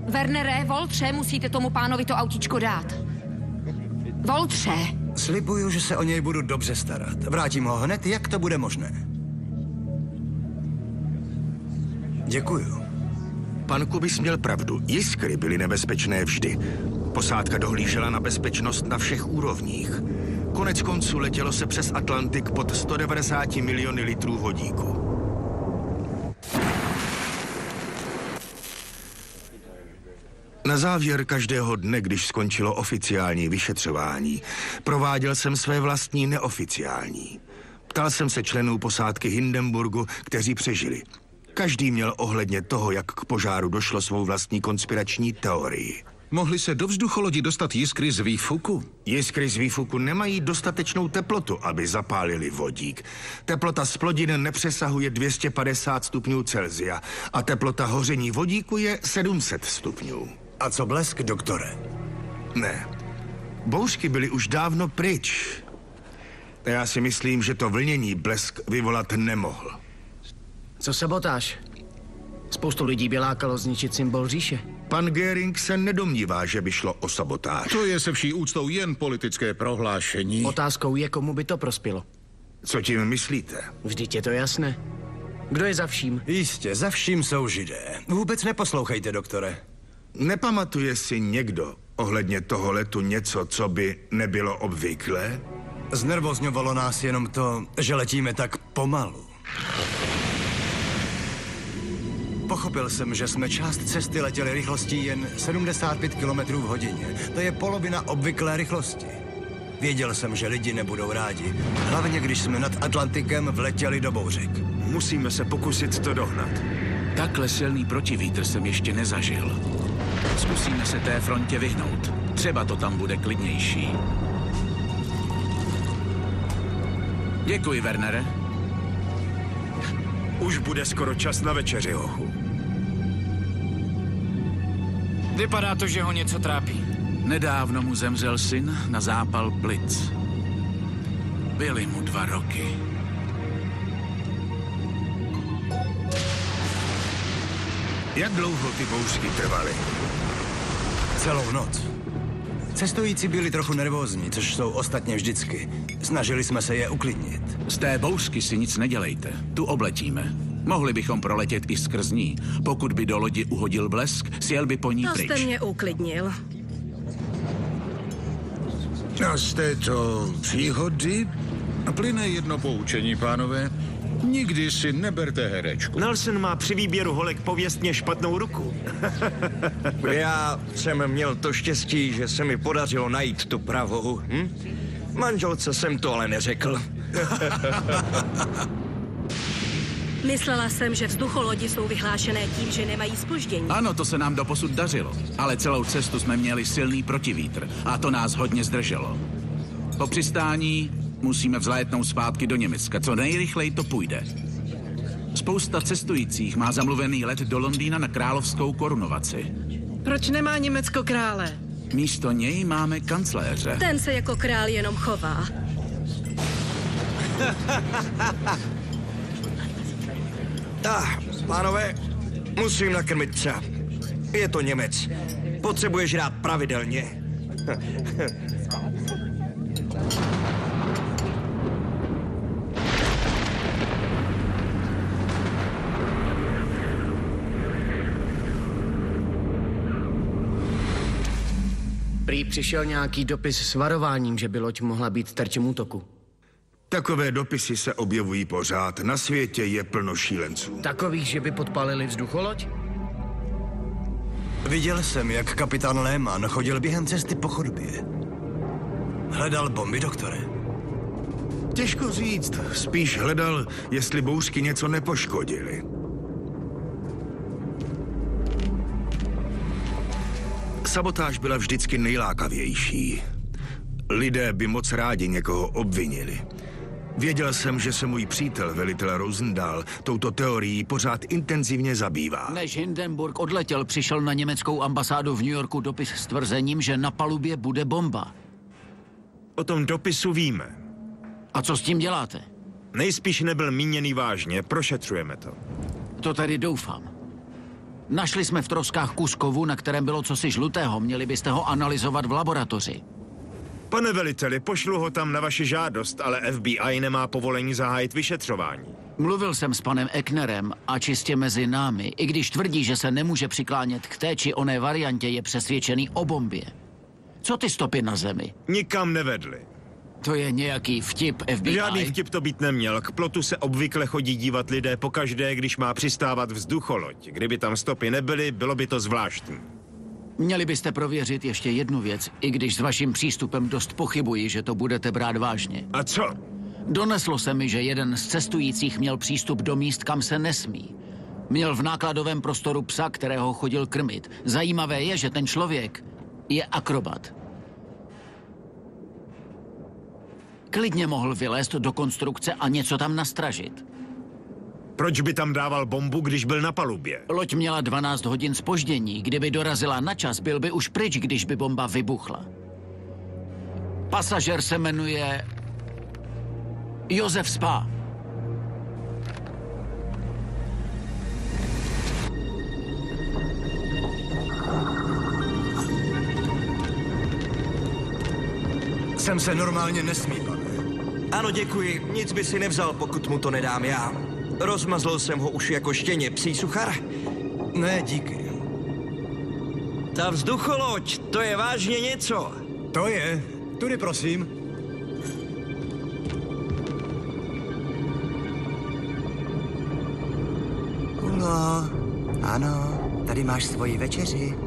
Wernere, Voltře, musíte tomu pánovi to autíčko dát. Voltře! Slibuju, že se o něj budu dobře starat. Vrátím ho hned, jak to bude možné. Děkuju. Pan Kubis měl pravdu. Jiskry byly nebezpečné vždy. Posádka dohlížela na bezpečnost na všech úrovních. Konec konců letělo se přes Atlantik pod 190 miliony litrů vodíku. Na závěr každého dne, když skončilo oficiální vyšetřování, prováděl jsem své vlastní neoficiální. Ptal jsem se členů posádky Hindenburgu, kteří přežili. Každý měl ohledně toho, jak k požáru došlo, svou vlastní konspirační teorii. Mohli se do vzducholodi dostat jiskry z výfuku? Jiskry z výfuku nemají dostatečnou teplotu, aby zapálili vodík. Teplota splodin nepřesahuje 250 stupňů Celsia a teplota hoření vodíku je 700 stupňů. A co blesk, doktore? Ne. Bouřky byly už dávno pryč. Já si myslím, že to vlnění blesk vyvolat nemohl. Co sabotáž? Spoustu lidí by lákalo zničit symbol říše. Pan Göring se nedomnívá, že by šlo o sabotáž. To je se vší úctou jen politické prohlášení. Otázkou je, komu by to prospělo. Co tím myslíte? Vždyť je to jasné. Kdo je za vším? Jistě, za vším jsou Židé. Vůbec neposlouchejte, doktore. Nepamatuje si někdo ohledně toho letu něco, co by nebylo obvyklé? Znervozňovalo nás jenom to, že letíme tak pomalu. Pochopil jsem, že jsme část cesty letěli rychlostí jen 75 km v hodině. To je polovina obvyklé rychlosti. Věděl jsem, že lidi nebudou rádi. Hlavně, když jsme nad Atlantikem vletěli do bouřek. Musíme se pokusit to dohnat. Takhle silný protivítr jsem ještě nezažil. Zkusíme se té frontě vyhnout. Třeba to tam bude klidnější. Děkuji, Wernere. Už bude skoro čas na večeři, hochu. Vypadá to, že ho něco trápí. Nedávno mu zemřel syn na zápal plic. Byly mu 2 roky. Jak dlouho ty bouřky trvaly? Celou noc. Cestující byli trochu nervózní, což jsou ostatně vždycky. Snažili jsme se je uklidnit. Z té bouřky si nic nedělejte. Tu obletíme. Mohli bychom proletět i skrz ní. Pokud by do lodi uhodil blesk, sjel by po ní To pryč. jste mě uklidnil. A z této příhody plyne jedno poučení, pánové. Nikdy si neberte herečku. Nelson má při výběru holek pověstně špatnou ruku. Já jsem měl to štěstí, že se mi podařilo najít tu pravou. Manželce jsem to ale neřekl. Myslela jsem, že vzducholodi jsou vyhlášené tím, že nemají zpoždění. Ano, to se nám doposud dařilo. Ale celou cestu jsme měli silný protivítr a to nás hodně zdrželo. Po přistání musíme vzlétnout zpátky do Německa. Co nejrychleji to půjde. Spousta cestujících má zamluvený let do Londýna na královskou korunovaci. Proč nemá Německo krále? Místo něj máme kancléře. Ten se jako král jenom chová. Pánové, musím nakrmit psa. Je to Němec. Potřebuje žrát pravidelně. Prý přišel nějaký dopis s varováním, že by loď mohla být terčem útoku. Takové dopisy se objevují pořád. Na světě je plno šílenců. Takových, že by podpálili vzducholoď? Viděl jsem, jak kapitán Lehmann chodil během cesty po chodbě. Hledal bomby, doktore. Těžko říct. Spíš hledal, jestli bouřky něco nepoškodily. Sabotáž byla vždycky nejlákavější. Lidé by moc rádi někoho obvinili. Věděl jsem, že se můj přítel, velitel Rosendahl, touto teorií pořád intenzivně zabývá. Než Hindenburg odletěl, přišel na německou ambasádu v New Yorku dopis s tvrzením, že na palubě bude bomba. O tom dopisu víme. A co s tím děláte? Nejspíš nebyl míněný vážně, prošetřujeme to. To tedy doufám. Našli jsme v troskách kus kovu, na kterém bylo cosi žlutého. Měli byste ho analyzovat v laboratoři. Pane veliteli, pošlu ho tam na vaši žádost, ale FBI nemá povolení zahájit vyšetřování. Mluvil jsem s panem Eknerem a čistě mezi námi, i když tvrdí, že se nemůže přiklánět k té či oné variantě, je přesvědčený o bombě. Co ty stopy na zemi? Nikam nevedli. To je nějaký vtip FBI? Žádný vtip to být neměl. K plotu se obvykle chodí dívat lidé pokaždé, když má přistávat vzducholoď. Kdyby tam stopy nebyly, bylo by to zvláštní. Měli byste prověřit ještě jednu věc, i když s vaším přístupem dost pochybuji, že to budete brát vážně. A co? Doneslo se mi, že jeden z cestujících měl přístup do míst, kam se nesmí. Měl v nákladovém prostoru psa, kterého chodil krmit. Zajímavé je, že ten člověk je akrobat. Klidně mohl vylézt do konstrukce a něco tam nastražit. Proč by tam dával bombu, když byl na palubě? Loď měla 12 hodin zpoždění. Kdyby dorazila na čas, byl by už pryč, když by bomba vybuchla. Pasažér se jmenuje Josef Spa. Sem se normálně nesmí, pane. Ano, děkuji. Nic by si nevzal, pokud mu to nedám já. Rozmazl jsem ho už jako štěně psí suchar. Ne, díky. Ta vzducholoď, to je vážně něco. To je. Tudy, prosím. Hugo, ano, tady máš svoji večeři.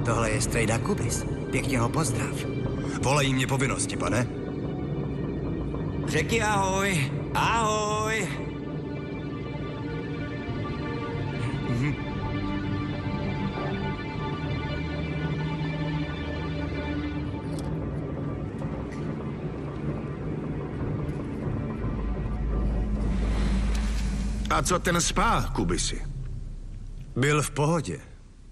Tohle je strejda Kubis. Pěkně ho pozdrav. Volají mě povinnosti, pane. Řekni ahoj. Ahoj. A co ten Spa, Kubisi? Byl v pohodě.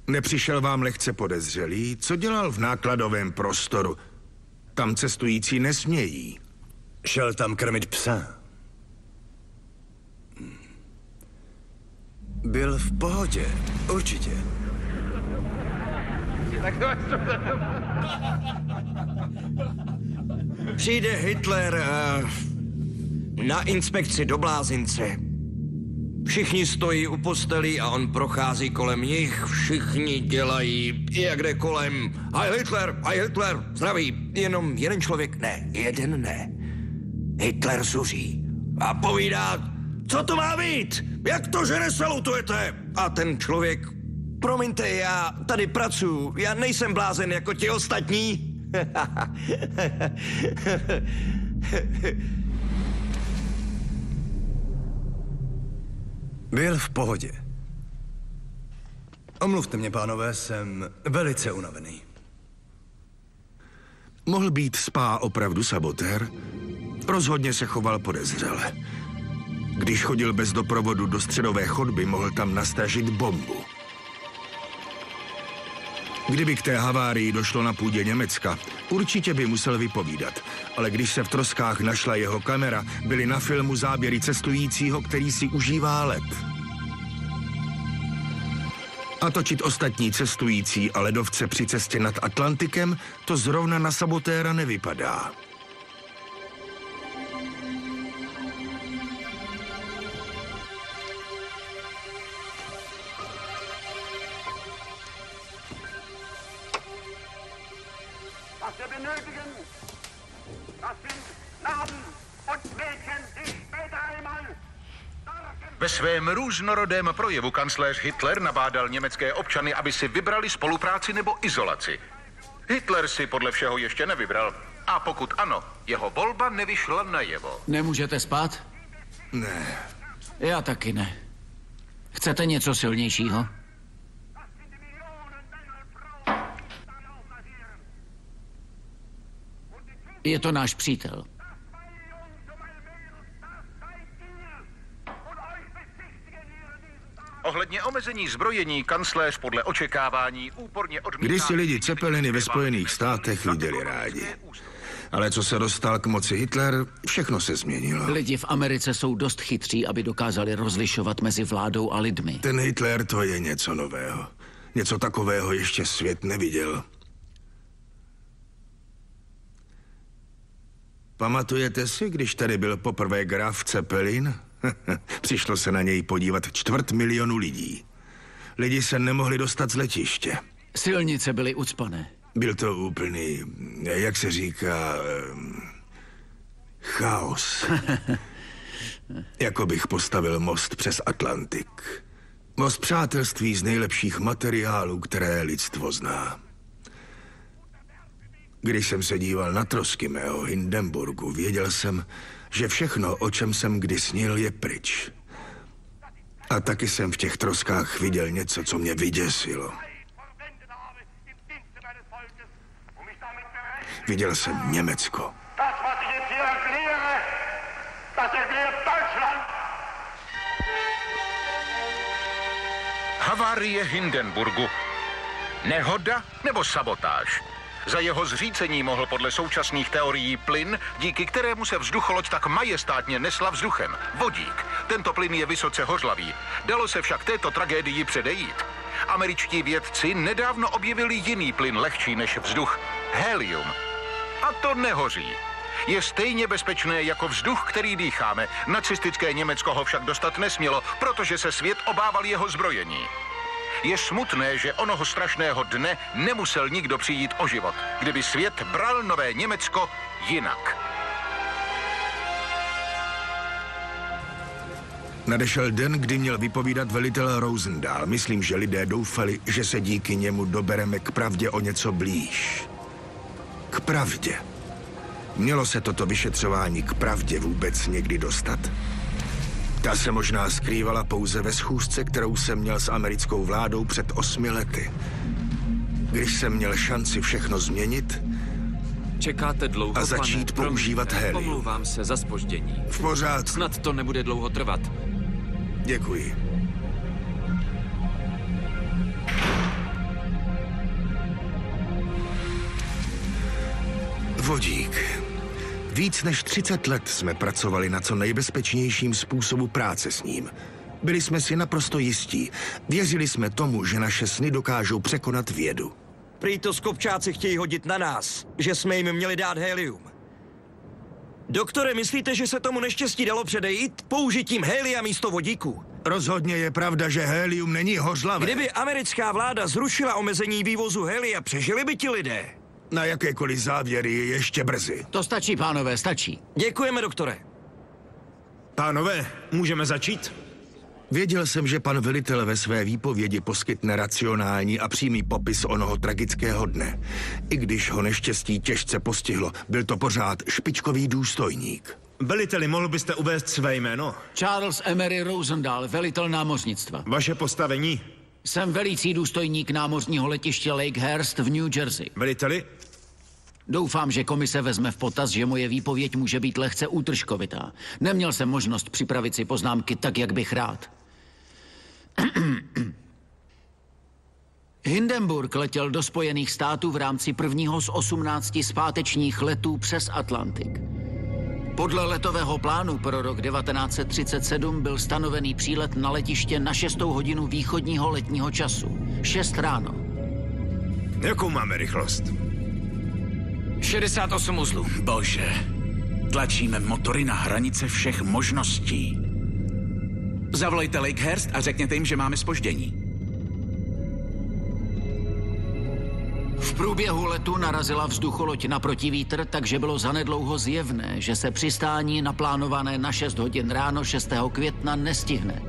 Nepřišel vám lehce podezřelý? Co dělal v nákladovém prostoru? Tam cestující nesmějí. Šel tam krmit psa. Byl v pohodě, určitě. Přijde Hitler na inspekci do blázince. Všichni stojí u postelí a on prochází kolem nich. Všichni dělají, jak jde kolem. Heil Hitler, zdraví. Jenom jeden člověk ne, jeden ne. Hitler zuří a povídá, co to má být? Jak to, že nesalutujete? A ten člověk, promiňte, já tady pracuji, já nejsem blázen jako ti ostatní. Byl v pohodě. Omluvte mě, pánové, jsem velice unavený. Mohl být Spa opravdu sabotér? Rozhodně se choval podezřele. Když chodil bez doprovodu do středové chodby, mohl tam nastažit bombu. Kdyby k té havárii došlo na půdě Německa, určitě by musel vypovídat. Ale když se v troskách našla jeho kamera, byly na filmu záběry cestujícího, který si užívá let. A točit ostatní cestující a ledovce při cestě nad Atlantikem, to zrovna na sabotéra nevypadá. Ve svém různorodém projevu kancléř Hitler nabádal německé občany, aby si vybrali spolupráci nebo izolaci. Hitler si podle všeho ještě nevybral. A pokud ano, jeho volba nevyšla najevo. Nemůžete spát? Ne. Já taky ne. Chcete něco silnějšího? Je to náš přítel. Ohledně omezení zbrojení kancléř podle očekávání úporně odmítá... Když si lidi Cepeliny ve Spojených státech viděli rádi. Ale co se dostal k moci Hitler, všechno se změnilo. Lidi v Americe jsou dost chytří, aby dokázali rozlišovat mezi vládou a lidmi. Ten Hitler, to je něco nového. Něco takového ještě svět neviděl. Pamatujete si, když tady byl poprvé graf Zeppelin? Přišlo se na něj podívat 250 000 lidí. Lidi se nemohli dostat z letiště. Silnice byly ucpané. Byl to úplný, jak se říká, chaos. Jako bych postavil most přes Atlantik. Most přátelství z nejlepších materiálů, které lidstvo zná. Když jsem se díval na trosky mého Hindenburgu, věděl jsem, že všechno, o čem jsem kdy snil, je pryč. A taky jsem v těch troskách viděl něco, co mě vyděsilo. Viděl jsem Německo. Havárie Hindenburgu. Nehoda nebo sabotáž? Za jeho zřícení mohl podle současných teorií plyn, díky kterému se vzducholoď tak majestátně nesla vzduchem. Vodík. Tento plyn je vysoce hořlavý. Dalo se však této tragédii předejít. Američtí vědci nedávno objevili jiný plyn lehčí než vzduch. Helium. A to nehoří. Je stejně bezpečné jako vzduch, který dýcháme. Nacistické Německo ho však dostat nesmělo, protože se svět obával jeho zbrojení. Je smutné, že onoho strašného dne nemusel nikdo přijít o život, kdyby svět bral nové Německo jinak. Nadešel den, kdy měl vypovídat velitel Rosendahl. Myslím, že lidé doufali, že se díky němu dobereme k pravdě o něco blíž. K pravdě. Mělo se toto vyšetřování k pravdě vůbec někdy dostat? Ta se možná skrývala pouze ve schůzce, kterou jsem měl s americkou vládou před 8 lety. Když jsem měl šanci všechno změnit Čekáte dlouho, a začít pane? používat helium. Omlouvám se za zpoždění. V pořádku. Snad to nebude dlouho trvat. Děkuji. Vodík. Víc než 30 let jsme pracovali na co nejbezpečnějším způsobu práce s ním. Byli jsme si naprosto jistí. Věřili jsme tomu, že naše sny dokážou překonat vědu. Prý to skopčáci chtějí hodit na nás, že jsme jim měli dát helium. Doktore, myslíte, že se tomu neštěstí dalo předejít použitím helia místo vodíku? Rozhodně je pravda, že helium není hořlavé. Kdyby americká vláda zrušila omezení vývozu helia, přežili by ti lidé. Na jakékoliv závěry je ještě brzy. To stačí, pánové, stačí. Děkujeme, doktore. Pánové, můžeme začít? Věděl jsem, že pan velitel ve své výpovědi poskytne racionální a přímý popis onoho tragického dne. I když ho neštěstí těžce postihlo, byl to pořád špičkový důstojník. Veliteli, mohl byste uvést své jméno? Charles Emery Rosendahl, velitel námořnictva. Vaše postavení? Jsem velící důstojník námořního letiště Lakehurst v New Jersey. Veliteli? Doufám, že komise vezme v potaz, že moje výpověď může být lehce útržkovitá. Neměl jsem možnost připravit si poznámky tak, jak bych rád. Hindenburg letěl do Spojených států v rámci prvního z 18 zpátečních letů přes Atlantik. Podle letového plánu pro rok 1937 byl stanovený přílet na letiště na 6. hodinu východního letního času. 6 ráno. Jakou máme rychlost? 68 uzlů. Bože, tlačíme motory na hranice všech možností. Zavolejte Lakehurst a řekněte jim, že máme zpoždění. V průběhu letu narazila vzducholoď na protivítr, takže bylo zanedlouho zjevné, že se přistání naplánované na 6 hodin ráno 6. května nestihne.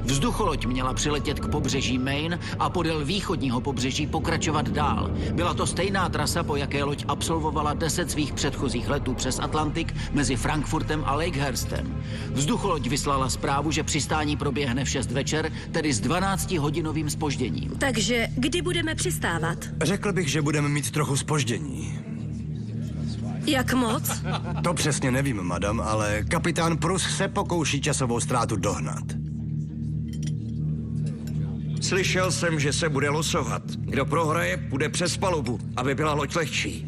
Vzducholoď měla přiletět k pobřeží Maine a podél východního pobřeží pokračovat dál. Byla to stejná trasa, po jaké loď absolvovala 10 svých předchozích letů přes Atlantik mezi Frankfurtem a Lakehurstem. Vzducholoď vyslala zprávu, že přistání proběhne v 6 večer, tedy s 12-hodinovým zpožděním. Takže kdy budeme přistávat? Řekl bych, že budeme mít trochu zpoždění. Jak moc? To přesně nevím, madam, ale kapitán Prus se pokouší časovou ztrátu dohnat. Slyšel jsem, že se bude losovat. Kdo prohraje, půjde přes palubu, aby byla loď lehčí.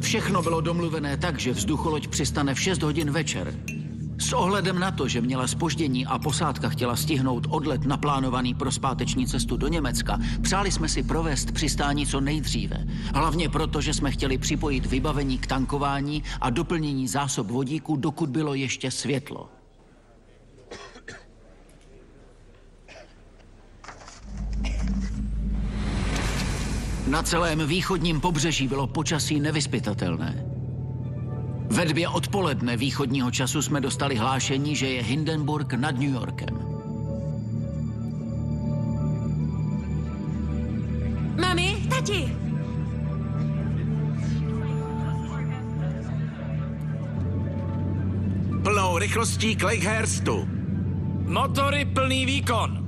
Všechno bylo domluvené tak, že vzducholoď přistane v 6 hodin večer. S ohledem na to, že měla zpoždění a posádka chtěla stihnout odlet naplánovaný pro zpáteční cestu do Německa, přáli jsme si provést přistání co nejdříve. Hlavně proto, že jsme chtěli připojit vybavení k tankování a doplnění zásob vodíku, dokud bylo ještě světlo. Na celém východním pobřeží bylo počasí nevyzpytatelné. Ve 2 odpoledne východního času jsme dostali hlášení, že je Hindenburg nad New Yorkem. Mami, tati! Plnou rychlostí k Lakehurstu. Motory plný výkon.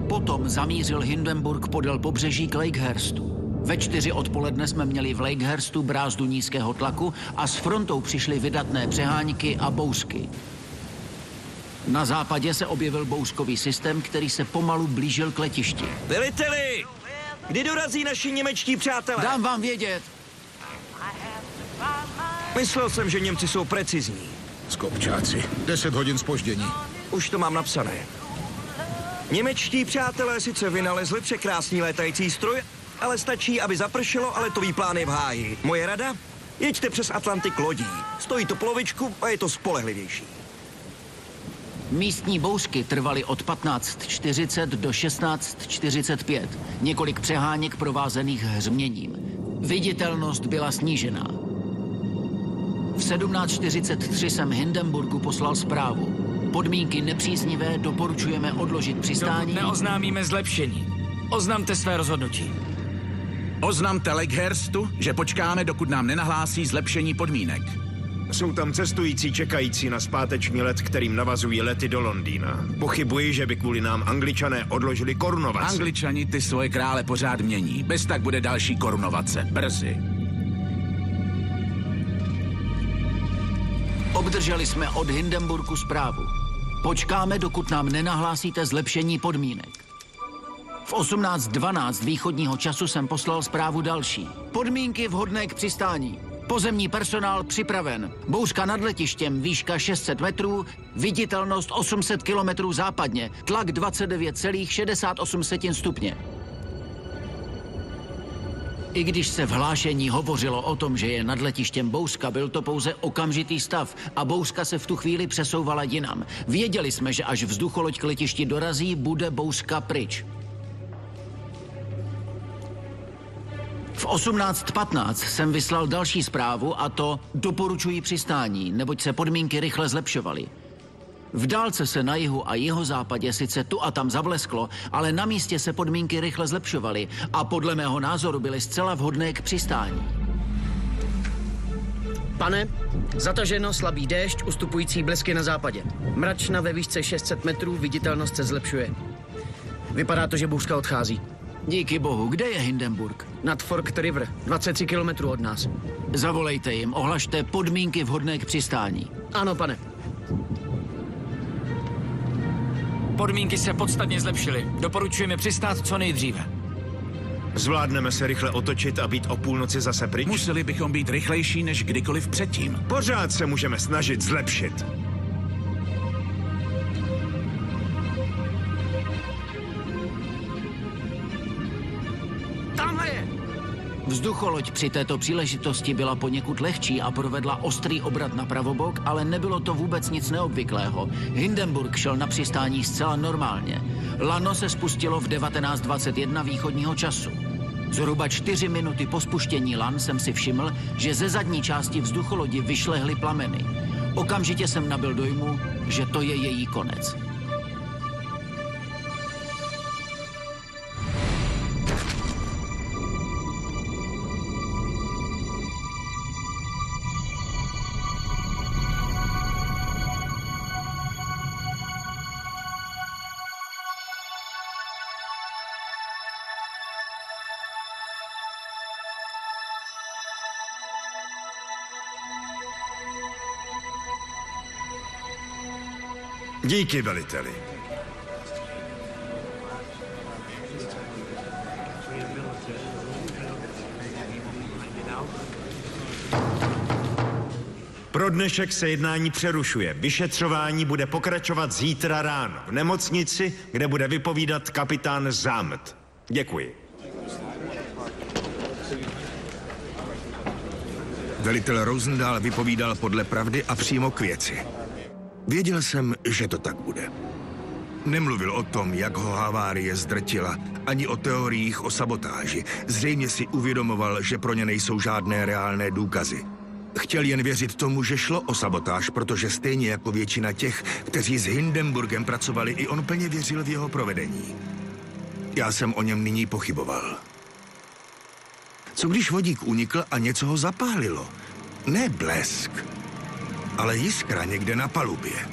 Potom zamířil Hindenburg podél pobřeží k Lakehurstu. Ve 4 odpoledne jsme měli v Lakehurstu brázdu nízkého tlaku a s frontou přišly vydatné přehánky a bousky. Na západě se objevil bouskový systém, který se pomalu blížil k letišti. Veliteli! Kdy dorazí naši němečtí přátelé? Dám vám vědět. Myslel jsem, že Němci jsou precizní. Skopčáci, 10 hodin zpoždění. Už to mám napsané. Němečtí přátelé sice vynalezli překrásný létající stroj, ale stačí, aby zapršelo a letový plán je v háji. Moje rada? Jeďte přes Atlantik lodí. Stojí to polovičku a je to spolehlivější. Místní bousky trvaly od 15:40 do 16:45. Několik přeháněk provázených hřměním. Viditelnost byla snížená. V 17:43 jsem Hindenburgu poslal zprávu. Podmínky nepříznivé, doporučujeme odložit přistání. Dokud neoznámíme zlepšení. Oznamte své rozhodnutí. Oznamte Lakehurstu, že počkáme, dokud nám nenahlásí zlepšení podmínek. Jsou tam cestující čekající na zpáteční let, kterým navazují lety do Londýna. Pochybuji, že by kvůli nám Angličané odložili korunovaci. Angličani ty svoje krále pořád mění. Bez tak bude další korunovace. Brzy. Obdrželi jsme od Hindenburgu zprávu. Počkáme, dokud nám nenahlásíte zlepšení podmínek. V 18:12 východního času jsem poslal zprávu další. Podmínky vhodné k přistání. Pozemní personál připraven. Bouřka nad letištěm, výška 600 metrů, viditelnost 800 kilometrů západně, tlak 29,68 stupně. I když se v hlášení hovořilo o tom, že je nad letištěm bouřka, byl to pouze okamžitý stav a bouřka se v tu chvíli přesouvala jinam. Věděli jsme, že až vzducholoď k letišti dorazí, bude bouřka pryč. V 18:15 jsem vyslal další zprávu a to doporučuji přistání, neboť se podmínky rychle zlepšovaly. V dálce se na jihu a jihozápadě sice tu a tam zablesklo, ale na místě se podmínky rychle zlepšovaly a podle mého názoru byly zcela vhodné k přistání. Pane, zataženo, slabý déšť, ustupující blesky na západě. Mračna ve výšce 600 metrů, viditelnost se zlepšuje. Vypadá to, že bouřka odchází. Díky bohu, kde je Hindenburg? Nad Forked River, 23 kilometrů od nás. Zavolejte jim, ohlašte podmínky vhodné k přistání. Ano, pane. Podmínky se podstatně zlepšily. Doporučujeme přistát co nejdříve. Zvládneme se rychle otočit a být o půlnoci zase pryč? Museli bychom být rychlejší než kdykoliv předtím. Pořád se můžeme snažit zlepšit. Tamhle je! Vzducholoď při této příležitosti byla poněkud lehčí a provedla ostrý obrat na pravobok, ale nebylo to vůbec nic neobvyklého. Hindenburg šel na přistání zcela normálně. Lano se spustilo v 19:21 východního času. Zhruba 4 minuty po spuštění lan jsem si všiml, že ze zadní části vzducholodi vyšlehly plameny. Okamžitě jsem nabyl dojmu, že to je její konec. Díky, veliteli. Pro dnešek se jednání přerušuje. Vyšetřování bude pokračovat zítra ráno v nemocnici, kde bude vypovídat kapitán Zamt. Děkuji. Velitel Rosendahl vypovídal podle pravdy a přímo k věci. Věděl jsem, že to tak bude. Nemluvil o tom, jak ho havárie zdrtila, ani o teoriích o sabotáži. Zřejmě si uvědomoval, že pro ně nejsou žádné reálné důkazy. Chtěl jen věřit tomu, že šlo o sabotáž, protože stejně jako většina těch, kteří s Hindenburgem pracovali, i on plně věřil v jeho provedení. Já jsem o něm nyní pochyboval. Co když vodík unikl a něco ho zapálilo? Ne blesk, ale jiskra někde na palubě.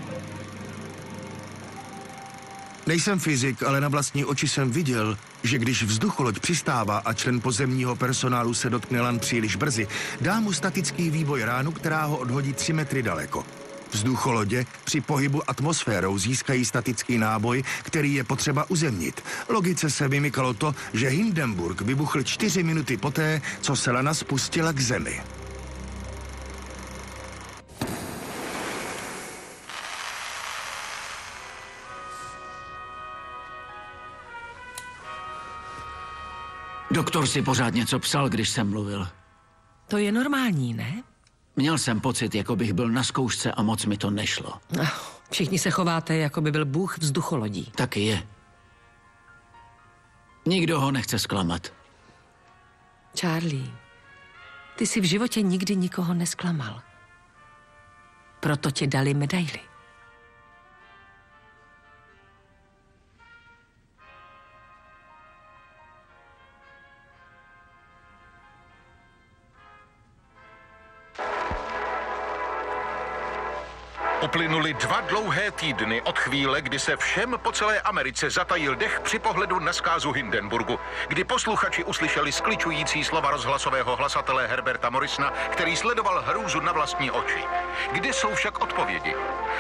Nejsem fyzik, ale na vlastní oči jsem viděl, že když vzducholoď přistává a člen pozemního personálu se dotkne lan příliš brzy, dá mu statický výboj ránu, která ho odhodí 3 metry daleko. Vzducholodě při pohybu atmosférou získají statický náboj, který je potřeba uzemnit. Logice se vymykalo to, že Hindenburg vybuchl 4 minuty poté, co se lana spustila k zemi. Doktor si pořád něco psal, když jsem mluvil. To je normální, ne? Měl jsem pocit, jako bych byl na zkoušce a moc mi to nešlo. Všichni se chováte, jako by byl bůh vzducholodí. Taky je. Nikdo ho nechce zklamat. Charlie, ty jsi v životě nikdy nikoho nesklamal. Proto ti dali medaili. Uplynuly 2 dlouhé týdny od chvíle, kdy se všem po celé Americe zatajil dech při pohledu na zkázu Hindenburgu, kdy posluchači uslyšeli skličující slova rozhlasového hlasatele Herberta Morrisona, který sledoval hrůzu na vlastní oči. Kde jsou však odpovědi?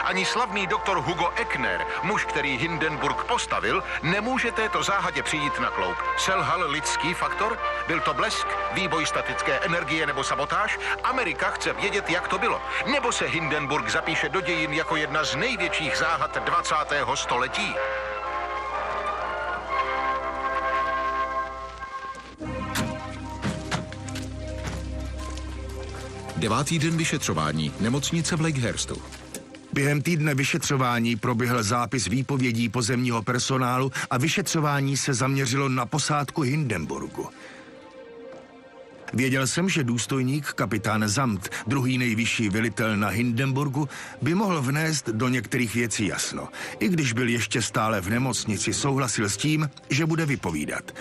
Ani slavný doktor Hugo Eckner, muž, který Hindenburg postavil, nemůže této záhadě přijít na kloub. Selhal lidský faktor? Byl to blesk, výboj statické energie nebo sabotáž? Amerika chce vědět, jak to bylo. Nebo se Hindenburg zapíše do dějin jako jedna z největších záhad 20. století? Devátý den vyšetřování, nemocnice v Lakehurstu. Během týdne vyšetřování proběhl zápis výpovědí pozemního personálu a vyšetřování se zaměřilo na posádku Hindenburgu. Věděl jsem, že důstojník kapitán Zamt, druhý nejvyšší velitel na Hindenburgu, by mohl vnést do některých věcí jasno. I když byl ještě stále v nemocnici, souhlasil s tím, že bude vypovídat.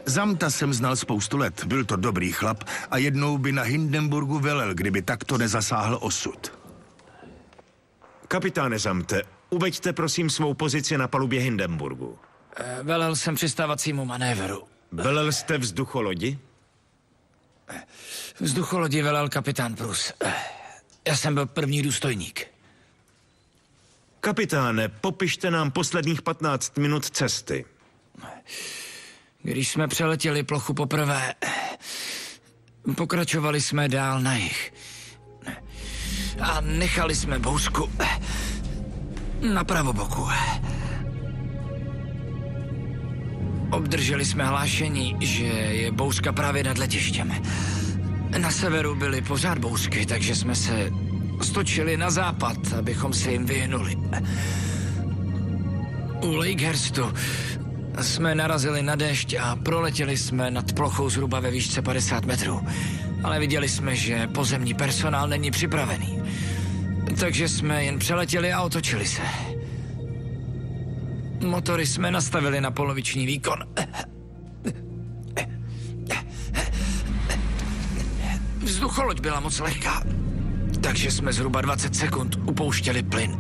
Zamta jsem znal spoustu let, byl to dobrý chlap a jednou by na Hindenburgu velel, kdyby takto nezasáhl osud. Kapitáne Zamte, uveďte prosím svou pozici na palubě Hindenburgu. Velel jsem přistávacímu manévru. Velel jste vzducholodi? Vzducholodi velel kapitán Prus. Já jsem byl první důstojník. Kapitáne, popište nám posledních 15 minut cesty. Když jsme přeletěli plochu poprvé, pokračovali jsme dál na jih. A nechali jsme bousku na pravoboku. Obdrželi jsme hlášení, že je bouřka právě nad letištěm. Na severu byly pořád bouřky, takže jsme se stočili na západ, abychom se jim vyhnuli. U Lakehurstu jsme narazili na déšť a proletěli jsme nad plochou zhruba ve výšce 50 metrů. Ale viděli jsme, že pozemní personál není připravený. Takže jsme jen přeletěli a otočili se. Motory jsme nastavili na poloviční výkon. Vzducholoď byla moc lehká, takže jsme zhruba 20 sekund upouštěli plyn.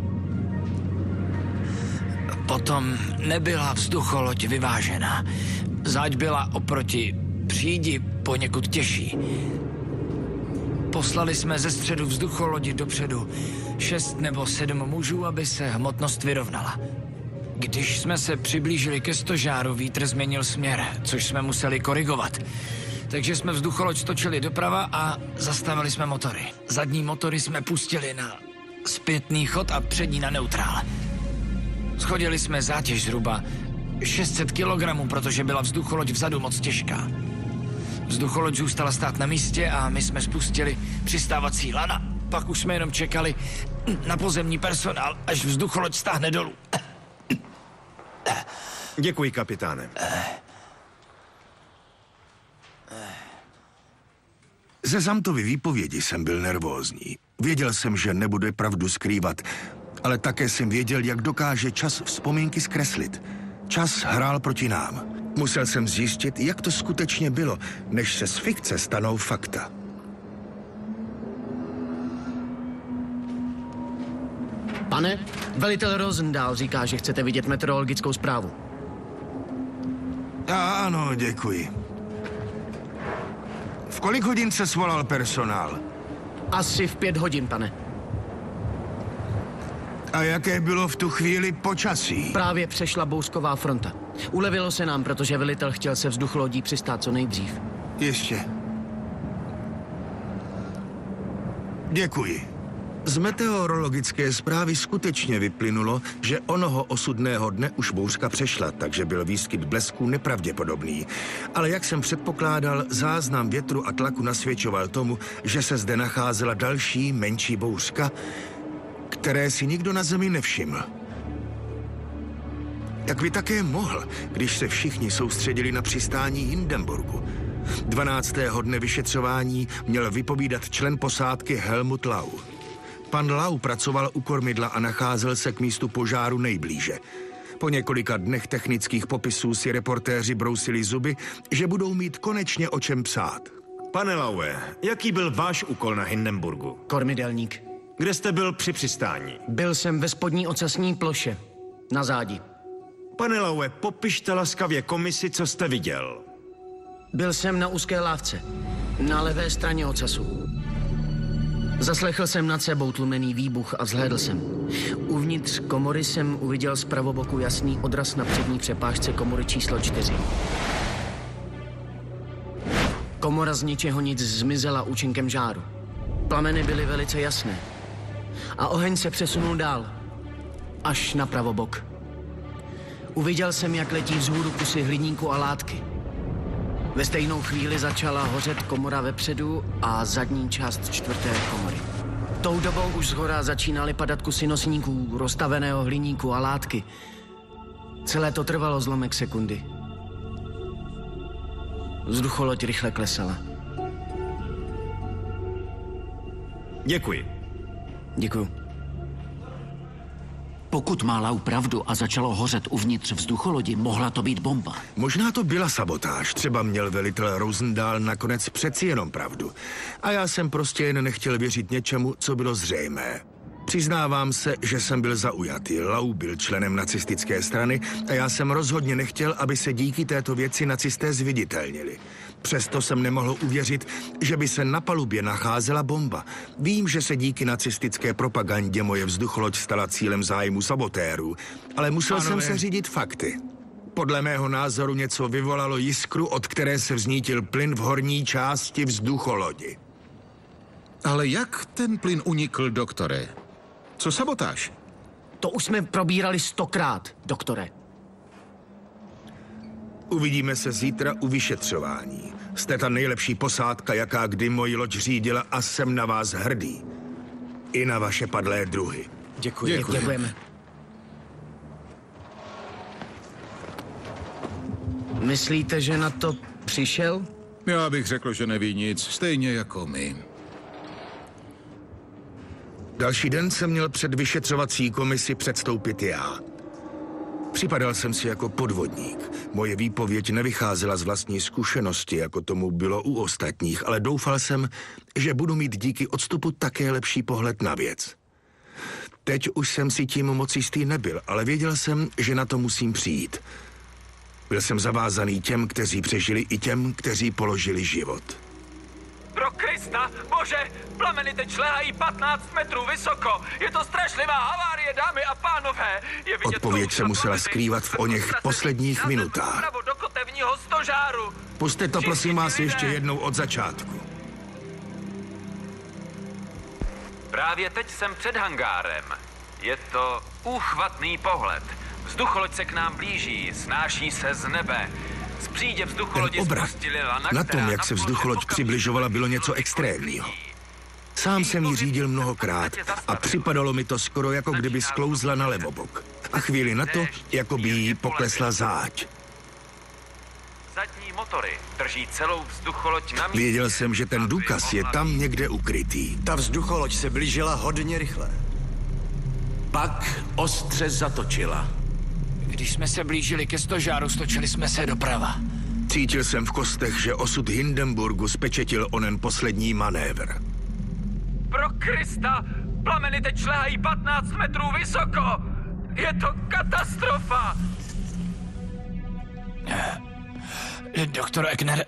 Potom nebyla vzducholoď vyvážená. Záď byla oproti přídi poněkud těžší. Poslali jsme ze středu vzducholodi dopředu 6 nebo 7 mužů, aby se hmotnost vyrovnala. Když jsme se přiblížili ke stožáru, vítr změnil směr, což jsme museli korigovat. Takže jsme vzducholoď stočili doprava a zastavili jsme motory. Zadní motory jsme pustili na zpětný chod a přední na neutrál. Schodili jsme zátěž zhruba 600 kg, protože byla vzducholoď vzadu moc těžká. Vzducholoď zůstala stát na místě a my jsme spustili přistávací lana. Pak už jsme jenom čekali na pozemní personál, až vzducholoď stáhne dolů. Děkuji, kapitáne. Ze Zamtovy výpovědi jsem byl nervózní. Věděl jsem, že nebude pravdu skrývat, ale také jsem věděl, jak dokáže čas vzpomínky zkreslit. Čas hrál proti nám. Musel jsem zjistit, jak to skutečně bylo, než se z fikce stanou fakta. Pane, velitel Rosendahl říká, že chcete vidět meteorologickou zprávu. Ano, děkuji. V kolik hodin se svolal personál? Asi v 5 hodin, pane. A jaké bylo v tu chvíli počasí? Právě přešla bouřková fronta. Ulevilo se nám, protože velitel chtěl se vzducholodí přistát co nejdřív. Ještě. Děkuji. Z meteorologické zprávy skutečně vyplynulo, že onoho osudného dne už bouřka přešla, takže byl výskyt blesků nepravděpodobný. Ale jak jsem předpokládal, záznam větru a tlaku nasvědčoval tomu, že se zde nacházela další, menší bouřka, které si nikdo na zemi nevšiml. Jak by také mohl, když se všichni soustředili na přistání Hindenburgu. 12. dne vyšetřování měl vypovídat člen posádky Helmut Lau. Pan Lau pracoval u kormidla a nacházel se k místu požáru nejblíže. Po několika dnech technických popisů si reportéři brousili zuby, že budou mít konečně o čem psát. Pane Laue, jaký byl váš úkol na Hindenburgu? Kormidelník. Kde jste byl při přistání? Byl jsem ve spodní ocasní ploše. Na zádi. Pane Laue, popište laskavě komisi, co jste viděl. Byl jsem na úzké lávce. Na levé straně ocasu. Zaslechl jsem nad sebou tlumený výbuch a vzhlédl jsem. Uvnitř komory jsem uviděl z pravoboku jasný odraz na přední přepážce komory číslo 4. Komora z ničeho nic zmizela účinkem žáru. Plameny byly velice jasné. A oheň se přesunul dál. Až na pravobok. Uviděl jsem, jak letí vzhůru kusy hliníku a látky. Ve stejnou chvíli začala hořet komora vepředu a zadní část 4. komory. Tou dobou už zhora začínaly padat kusy nosníků, roztaveného hliníku a látky. Celé to trvalo zlomek sekundy. Vzducholoď rychle klesala. Děkuji. Děkuju. Pokud má Lau pravdu a začalo hořet uvnitř vzducholodi, mohla to být bomba. Možná to byla sabotáž, třeba měl velitel Rosendahl nakonec přeci jenom pravdu. A já jsem prostě jen nechtěl věřit něčemu, co bylo zřejmé. Přiznávám se, že jsem byl zaujatý. Lau byl členem nacistické strany a já jsem rozhodně nechtěl, aby se díky této věci nacisté zviditelnili. Přesto jsem nemohl uvěřit, že by se na palubě nacházela bomba. Vím, že se díky nacistické propagandě moje vzducholoď stala cílem zájmu sabotérů, ale musel jsem se řídit fakty. Podle mého názoru něco vyvolalo jiskru, od které se vznítil plyn v horní části vzducholodi. Ale jak ten plyn unikl, doktore? Co sabotáž? To už jsme probírali 100krát, doktore. Uvidíme se zítra u vyšetřování. Jste ta nejlepší posádka, jaká kdy moji loď řídila a jsem na vás hrdý. I na vaše padlé druhy. Děkuji. Děkujeme. Myslíte, že na to přišel? Já bych řekl, že neví nic, stejně jako my. Další den jsem měl před vyšetřovací komisi předstoupit já. Připadal jsem si jako podvodník. Moje výpověď nevycházela z vlastní zkušenosti, jako tomu bylo u ostatních, ale doufal jsem, že budu mít díky odstupu také lepší pohled na věc. Teď už jsem si tím moc jistý nebyl, ale věděl jsem, že na to musím přijít. Byl jsem zavázaný těm, kteří přežili, i těm, kteří položili život. Pro Krista, bože, plameny teď šlehají 15 metrů vysoko. Je to strašlivá havárie, dámy a pánové. Je vidět Odpověď se musela skrývat v oněch posledních minutách. Do kotevního stožáru. Pusťte to prosím vás ještě jednou od začátku. Právě teď jsem před hangárem. Je to úchvatný pohled. Vzducholoď se k nám blíží, snáší se z nebe. Z přídě vzducholodi Ten obrat spustili lana, na která tom, jak se vzducholoď okamžitě přibližovala, bylo něco extrémního. Sám jsem ji řídil mnohokrát a připadalo mi to skoro, jako kdyby sklouzla na levobok. A chvíli na to, jako by jí poklesla záď. Zadní motory drží celou vzducholoď na místě. Věděl jsem, že ten důkaz je tam někde ukrytý. Ta vzducholoď se blížila hodně rychle. Pak ostře zatočila. Když jsme se blížili ke stožáru, stočili jsme se doprava. Cítil jsem v kostech, že osud Hindenburgu spečetil onen poslední manévr. Pro Krista! Plameny teď šlehají 15 metrů vysoko! Je to katastrofa! Doktor Ekner,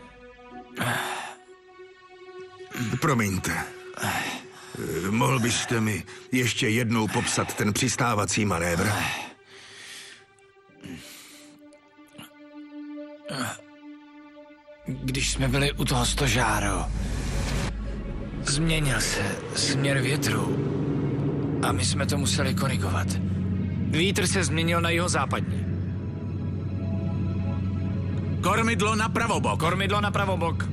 Promiňte. Mohl byste mi ještě jednou popsat ten přistávací manévr? když jsme byli u toho stožáru, změnil se směr větru a my jsme to museli korigovat. Vítr se změnil na jihozápadní. Kormidlo na pravobok. Kormidlo na pravobok.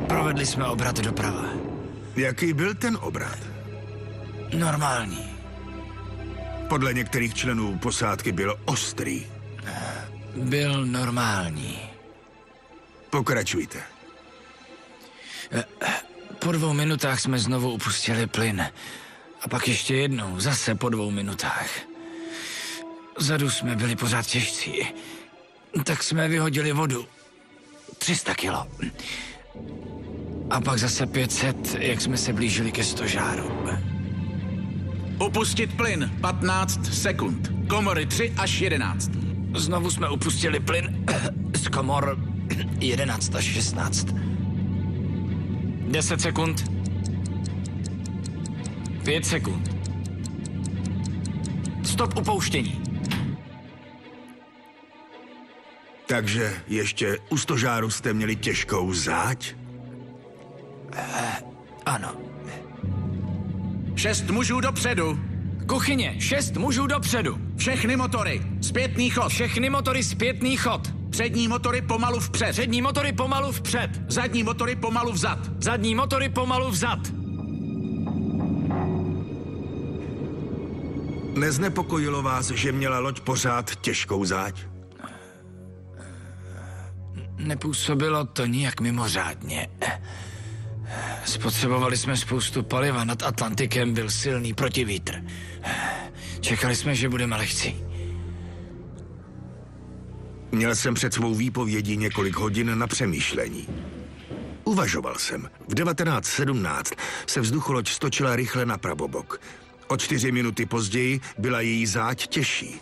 Provedli jsme obrat doprava. Jaký byl ten obrat? Normální. Podle některých členů posádky byl ostrý. Byl normální. Pokračujte. Po 2 minutách jsme znovu upustili plyn. A pak ještě jednou, zase po 2 minutách. Vzadu jsme byli pořád těžcí. Tak jsme vyhodili vodu. 300 kilo. A pak zase 500, jak jsme se blížili ke stožáru. Upustit plyn 15 sekund. Komory 3 až 11. Znovu jsme upustili plyn z komor 11 až 16. 10 sekund. 5 sekund. Stop upouštění. Takže ještě u stožáru jste měli těžkou záď? Ano. 6 mužů dopředu. Kuchyně, 6 mužů dopředu. Všechny motory. Zpětný chod. Všechny motory zpětný chod. Přední motory pomalu vpřed. Přední motory pomalu vpřed. Zadní motory pomalu vzad. Zadní motory pomalu vzad. Neznepokojilo vás, že měla loď pořád těžkou záď? Nepůsobilo to nijak mimořádně. Spotřebovali jsme spoustu paliva, nad Atlantikem byl silný protivítr. Čekali jsme, že budeme lehcí. Měl jsem před svou výpovědí několik hodin na přemýšlení. Uvažoval jsem. V 1917 se vzducholoď stočila rychle na pravobok. O 4 minuty později byla její záď těžší.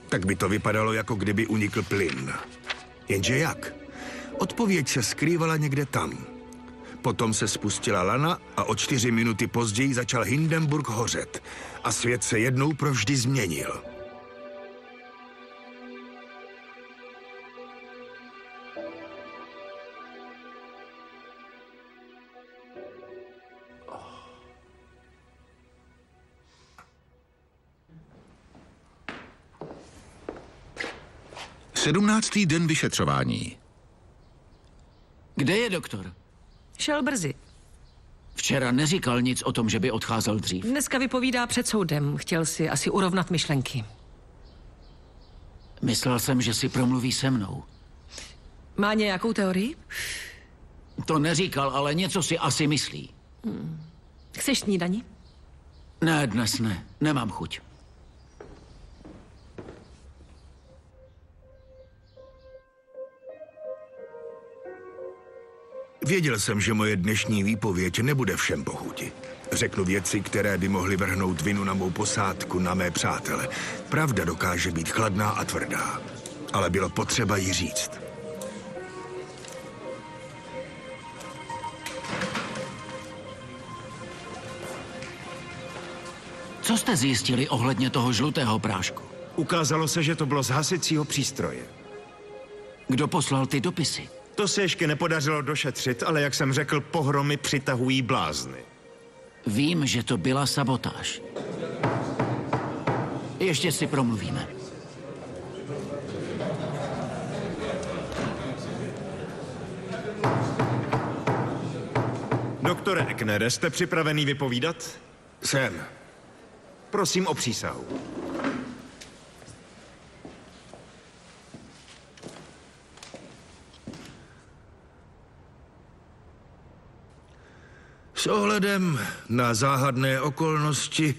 Tak by to vypadalo, jako kdyby unikl plyn. Jenže jak? Odpověď se skrývala někde tam. Potom se spustila lana a o 4 minuty později začal Hindenburg hořet. A svět se jednou provždy změnil. Sedmnáctý den vyšetřování. Kde je doktor? Šel brzy. Včera neříkal nic o tom, že by odcházel dřív. Dneska vypovídá před soudem. Chtěl si asi urovnat myšlenky. Myslel jsem, že si promluví se mnou. Má nějakou teorii? To neříkal, ale něco si asi myslí. Chceš snídani? Ne, dnes ne. Nemám chuť. Věděl jsem, že moje dnešní výpověď nebude všem po chuti. Řeknu věci, které by mohly vrhnout vinu na mou posádku, na mé přátele. Pravda dokáže být chladná a tvrdá, ale bylo potřeba ji říct. Co jste zjistili ohledně toho žlutého prášku? Ukázalo se, že to bylo z hasicího přístroje. Kdo poslal ty dopisy? To se ještě nepodařilo došetřit, ale jak jsem řekl, pohromy přitahují blázny. Vím, že to byla sabotáž. Ještě si promluvíme. Doktore Eknere, jste připravený vypovídat? Jsem. Prosím o přísahu. S ohledem na záhadné okolnosti,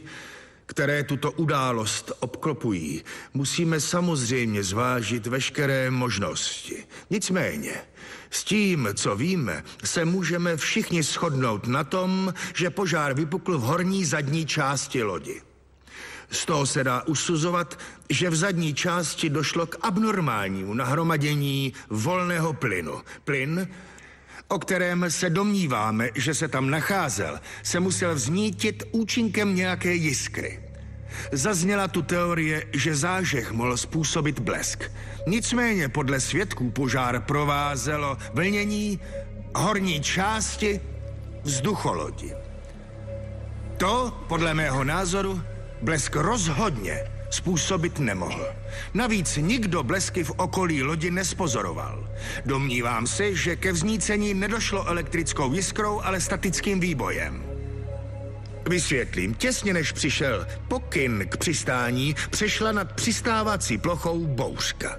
které tuto událost obklopují, musíme samozřejmě zvážit veškeré možnosti. Nicméně, s tím, co víme, se můžeme všichni shodnout na tom, že požár vypukl v horní zadní části lodi. Z toho se dá usuzovat, že v zadní části došlo k abnormálnímu nahromadění volného plynu. Plyn, o kterém se domníváme, že se tam nacházel, se musel vznítit účinkem nějaké jiskry. Zazněla tu teorie, že zážeh mohl způsobit blesk. Nicméně podle svědků požár provázelo vlnění horní části vzducholodi. To, podle mého názoru, blesk rozhodně způsobit nemohl. Navíc nikdo blesky v okolí lodi nespozoroval. Domnívám se, že ke vznícení nedošlo elektrickou jiskrou, ale statickým výbojem. Vysvětlím. Těsně než přišel pokyn k přistání, přešla nad přistávací plochou bouřka.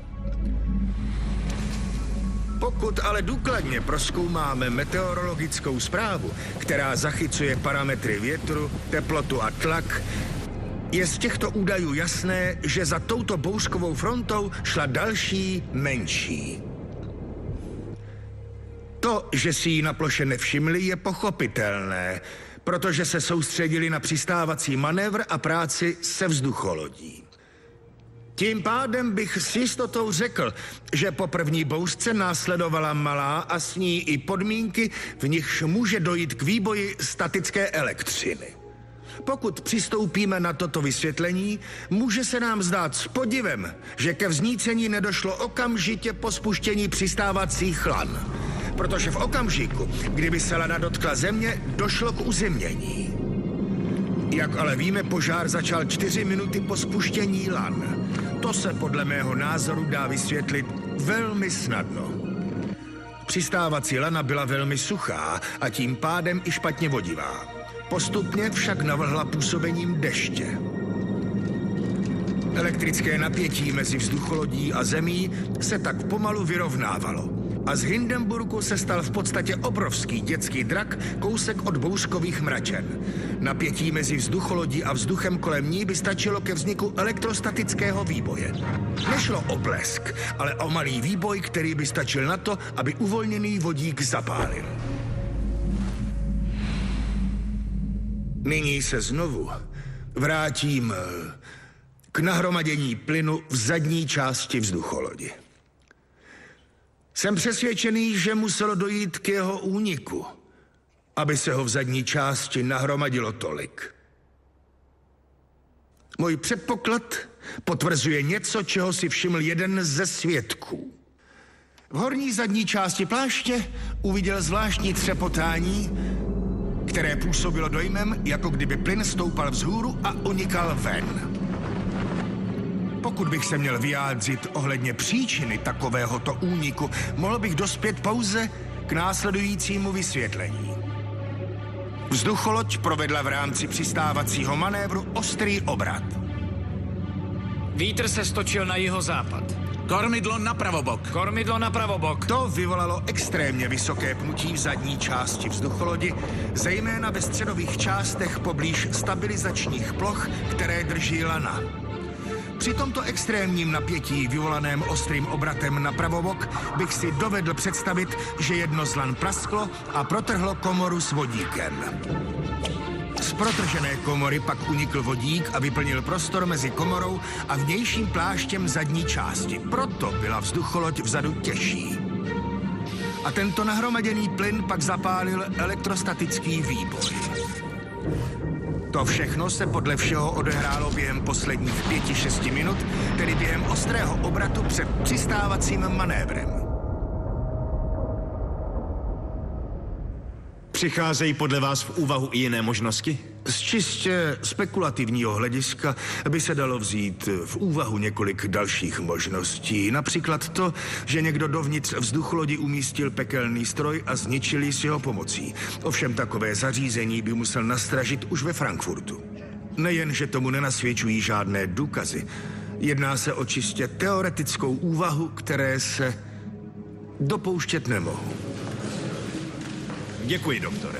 Pokud ale důkladně prozkoumáme meteorologickou zprávu, která zachycuje parametry větru, teplotu a tlak, je z těchto údajů jasné, že za touto bouřkovou frontou šla další, menší. To, že si ji na ploše nevšimli, je pochopitelné, protože se soustředili na přistávací manévr a práci se vzducholodí. Tím pádem bych s jistotou řekl, že po první bouřce následovala malá a s ní i podmínky, v nichž může dojít k výboji statické elektřiny. Pokud přistoupíme na toto vysvětlení, může se nám zdát s podivem, že ke vznícení nedošlo okamžitě po spuštění přistávacích lan. Protože v okamžiku, kdyby se lana dotkla země, došlo k uzemnění. Jak ale víme, požár začal 4 minuty po spuštění lan. To se podle mého názoru dá vysvětlit velmi snadno. Přistávací lana byla velmi suchá a tím pádem i špatně vodivá. Postupně však navrhla působením deště. Elektrické napětí mezi vzducholodí a zemí se tak pomalu vyrovnávalo. A z Hindenburgu se stal v podstatě obrovský dětský drak, kousek od bouřkových mračen. Napětí mezi vzducholodí a vzduchem kolem ní by stačilo ke vzniku elektrostatického výboje. Nešlo o blesk, ale o malý výboj, který by stačil na to, aby uvolněný vodík zapálil. Nyní se znovu vrátím k nahromadění plynu v zadní části vzducholodi. Jsem přesvědčený, že muselo dojít k jeho úniku, aby se ho v zadní části nahromadilo tolik. Můj předpoklad potvrzuje něco, čeho si všiml jeden ze svědků. V horní zadní části pláště uviděl zvláštní třepotání, které působilo dojmem, jako kdyby plyn stoupal vzhůru a unikal ven. Pokud bych se měl vyjádřit ohledně příčiny takovéhoto úniku, mohl bych dospět pouze k následujícímu vysvětlení. Vzducholoď provedla v rámci přistávacího manévru ostrý obrat. Vítr se stočil na jihozápad. Kormidlo na pravobok. Kormidlo na pravobok. To vyvolalo extrémně vysoké pnutí v zadní části vzducholodi, zejména ve středových částech poblíž stabilizačních ploch, které drží lana. Při tomto extrémním napětí vyvolaném ostrým obratem na pravobok bych si dovedl představit, že jedno z lan prasklo a protrhlo komoru s vodíkem. Z protržené komory pak unikl vodík a vyplnil prostor mezi komorou a vnějším pláštěm zadní části. Proto byla vzducholoď vzadu těžší. A tento nahromaděný plyn pak zapálil elektrostatický výboj. To všechno se podle všeho odehrálo během posledních 5-6 minut, tedy během ostrého obratu před přistávacím manévrem. Přicházejí podle vás v úvahu i jiné možnosti? Z čistě spekulativního hlediska by se dalo vzít v úvahu několik dalších možností. Například to, že někdo dovnitř vzducholodi umístil pekelný stroj a zničil ji s jeho pomocí. Ovšem takové zařízení by musel nastražit už ve Frankfurtu. Nejen, že tomu nenasvědčují žádné důkazy. Jedná se o čistě teoretickou úvahu, které se dopouštět nemohu. Děkuji, doktore.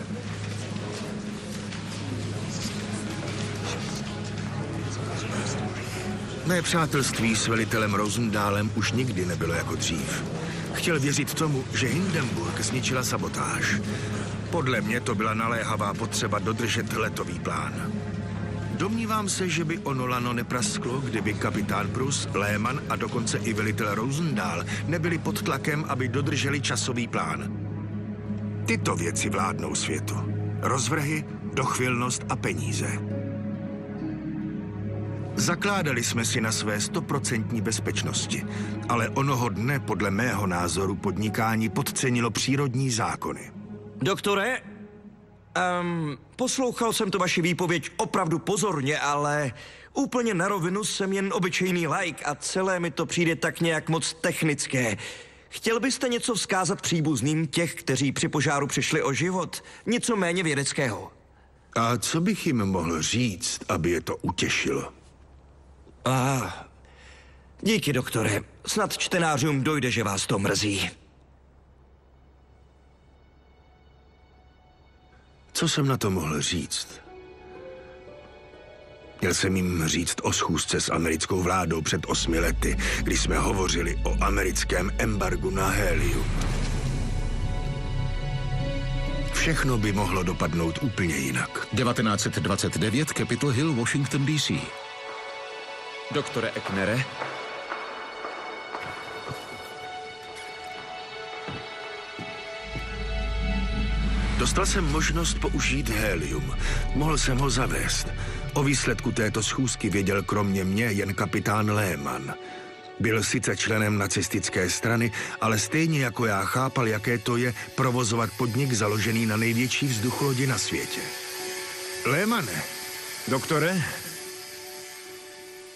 Mé přátelství s velitelem Rosendálem už nikdy nebylo jako dřív. Chtěl věřit tomu, že Hindenburg zničila sabotáž. Podle mě to byla naléhavá potřeba dodržet letový plán. Domnívám se, že by ono lano neprasklo, kdyby kapitán Prus, Lehmann a dokonce i velitel Rosendál nebyli pod tlakem, aby dodrželi časový plán. Tyto věci vládnou světu. Rozvrhy, dochvilnost a peníze. Zakládali jsme si na své 100% bezpečnosti, ale onoho dne podle mého názoru podnikání podcenilo přírodní zákony. Doktore, poslouchal jsem to vaši výpověď opravdu pozorně, ale úplně na rovinu jsem jen obyčejný laik a celé mi to přijde tak nějak moc technické. Chtěl byste něco vzkázat příbuzným těch, kteří při požáru přišli o život? Něco méně vědeckého. A co bych jim mohl říct, aby je to utěšilo? Díky, doktore. Snad čtenářům dojde, že vás to mrzí. Co jsem na to mohl říct? Měl jsem jim říct o schůzce s americkou vládou před 8 lety, kdy jsme hovořili o americkém embargu na helium. Všechno by mohlo dopadnout úplně jinak. 1929, Capitol Hill, Washington, D.C. Doktore Ecknere, Dostal jsem možnost použít helium. Mohl jsem ho zavést. O výsledku této schůzky věděl kromě mě jen kapitán Lehmann. Byl sice členem nacistické strany, ale stejně jako já chápal, jaké to je provozovat podnik založený na největší vzducholodi na světě. Lehmanne. Doktore,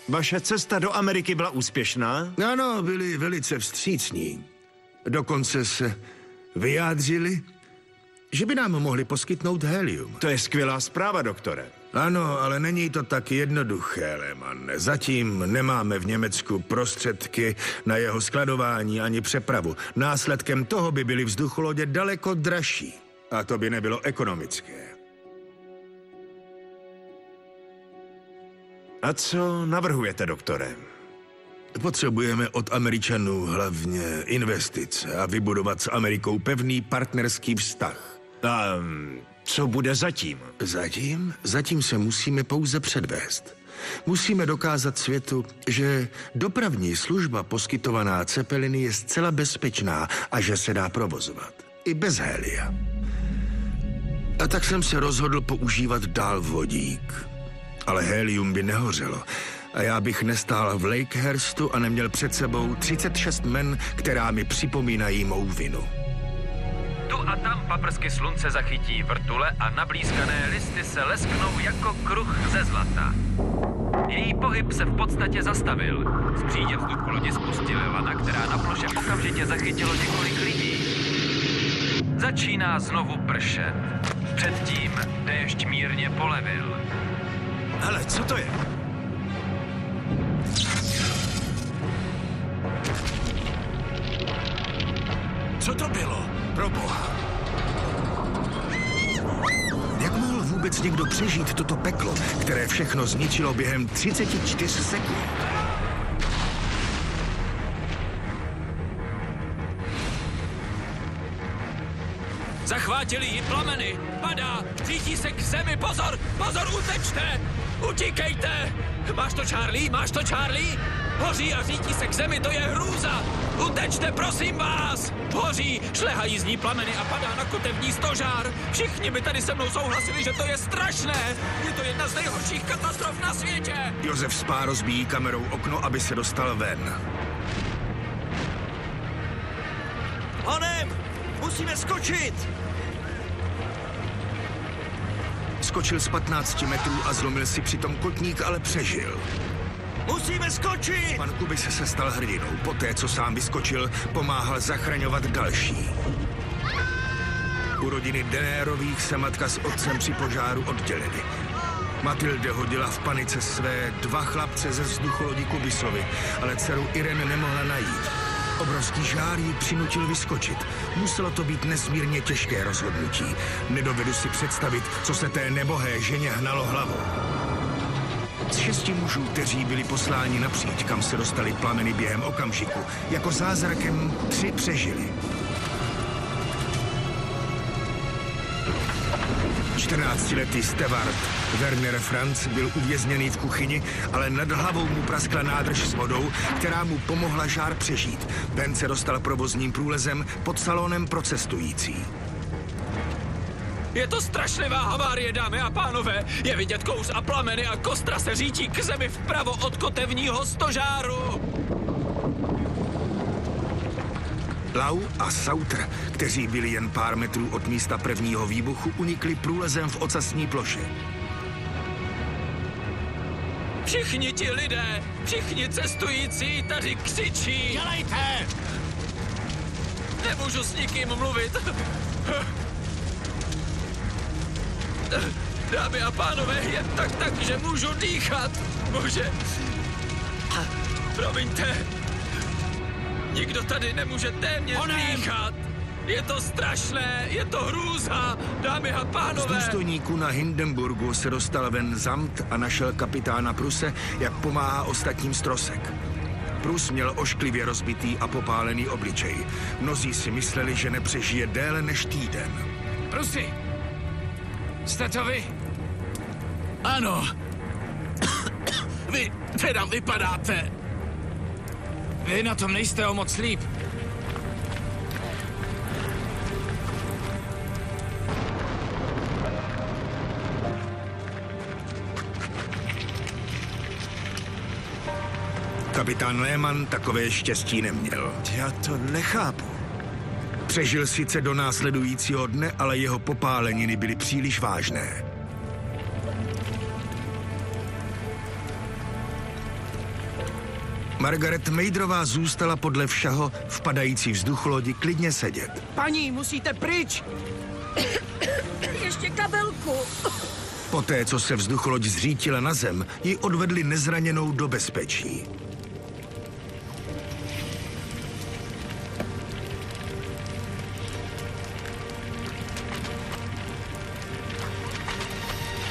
vaše cesta do Ameriky byla úspěšná? Ano, byli velice vstřícní. Dokonce se vyjádřili, že by nám mohli poskytnout helium. To je skvělá zpráva, doktore. Ano, ale není to tak jednoduché, Lehmanne. Zatím nemáme v Německu prostředky na jeho skladování ani přepravu. Následkem toho by byly vzducholodě daleko dražší. A to by nebylo ekonomické. A co navrhujete, doktore? Potřebujeme od Američanů hlavně investice a vybudovat s Amerikou pevný partnerský vztah. A co bude zatím? Zatím? Zatím se musíme pouze předvést. Musíme dokázat světu, že dopravní služba poskytovaná Cepeliny je zcela bezpečná a že se dá provozovat. I bez helia. A tak jsem se rozhodl používat dál vodík. Ale helium by nehořelo. A já bych nestál v Lakehurstu a neměl před sebou 36 men, která mi připomínají mou vinu. tu a tam paprsky slunce zachytí vrtule a nablízkané listy se lesknou jako kruh ze zlata. Její pohyb se v podstatě zastavil. Z přídě vzduchu lodi spustili lana, která na ploše okamžitě zachytilo několik lidí. Začíná znovu pršet. Předtím déšť mírně polevil. Hele, co to je? Co to bylo? Proboha. Jak mohl vůbec někdo přežít toto peklo, které všechno zničilo během 34 sekund? Zachvátili ji plameny! Padá! Řítí se k zemi! Pozor! Pozor, utečte! Utíkejte! Máš to, Charlie? Máš to, Charlie? Hoří a řítí se k zemi, to je hrůza! Utečte, prosím vás! Hoří, šlehají z ní plameny a padá na kotevní stožár. Všichni by tady se mnou souhlasili, že to je strašné. Je to jedna z nejhorších katastrof na světě. Josef Spá rozbíjí kamerou okno, aby se dostal ven. Honem! Musíme skočit! Skočil z 15 metrů a zlomil si přitom kotník, ale přežil. Musíme skočit! Pan Kubis se stal hrdinou. Poté, co sám vyskočil, pomáhal zachraňovat další. U rodiny Denérových se matka s otcem při požáru oddělili. Matilde hodila v panice své 2 chlapce ze vzducholodi Kubisovi, ale dceru Irene nemohla najít. Obrovský žár ji přinutil vyskočit. Muselo to být nesmírně těžké rozhodnutí. Nedovedu si představit, co se té nebohé ženě hnalo hlavou. Z 6 mužů, kteří byli posláni napříč, kam se dostali plameny během okamžiku, jako zázrakem 3 přežili. 14letý steward Werner Franz byl uvězněný v kuchyni, ale nad hlavou mu praskla nádrž s vodou, která mu pomohla žár přežít. Ben se dostal provozním průlezem pod salónem pro cestující. Je to strašlivá havárie, dámy a pánové. Je vidět kouř a plameny a kostra se řítí k zemi vpravo od kotevního stožáru. Lau a Sauter, kteří byli jen pár metrů od místa prvního výbuchu, unikli průlezem v ocasní ploše. Všichni ti lidé, všichni cestující tady křičí. Dělejte! Nemůžu s nikým mluvit. Dámy a pánové, jen tak, že můžu dýchat. Může. Promiňte. Nikdo tady nemůže téměř dýchat. Je to strašné, je to hrůza, dámy a Z pánové. důstojníků na Hindenburgu se dostal ven Zamt a našel kapitána Pruse, jak pomáhá ostatním z trosek. Prus měl ošklivě rozbitý a popálený obličej. Mnozí si mysleli, že nepřežije déle než týden. Prusy! Jste to vy? Ano. Vy teda vypadáte. Vy na tom nejste o moc líp. Kapitán Lehmann takové štěstí neměl. Já to nechápu. Přežil sice do následujícího dne, ale jeho popáleniny byly příliš vážné. Margaret Meidrová zůstala podle všeho v padající vzducholodi klidně sedět. Paní, musíte pryč! Ještě kabelku. Poté, co se vzducholoď zřítila na zem, ji odvedli nezraněnou do bezpečí.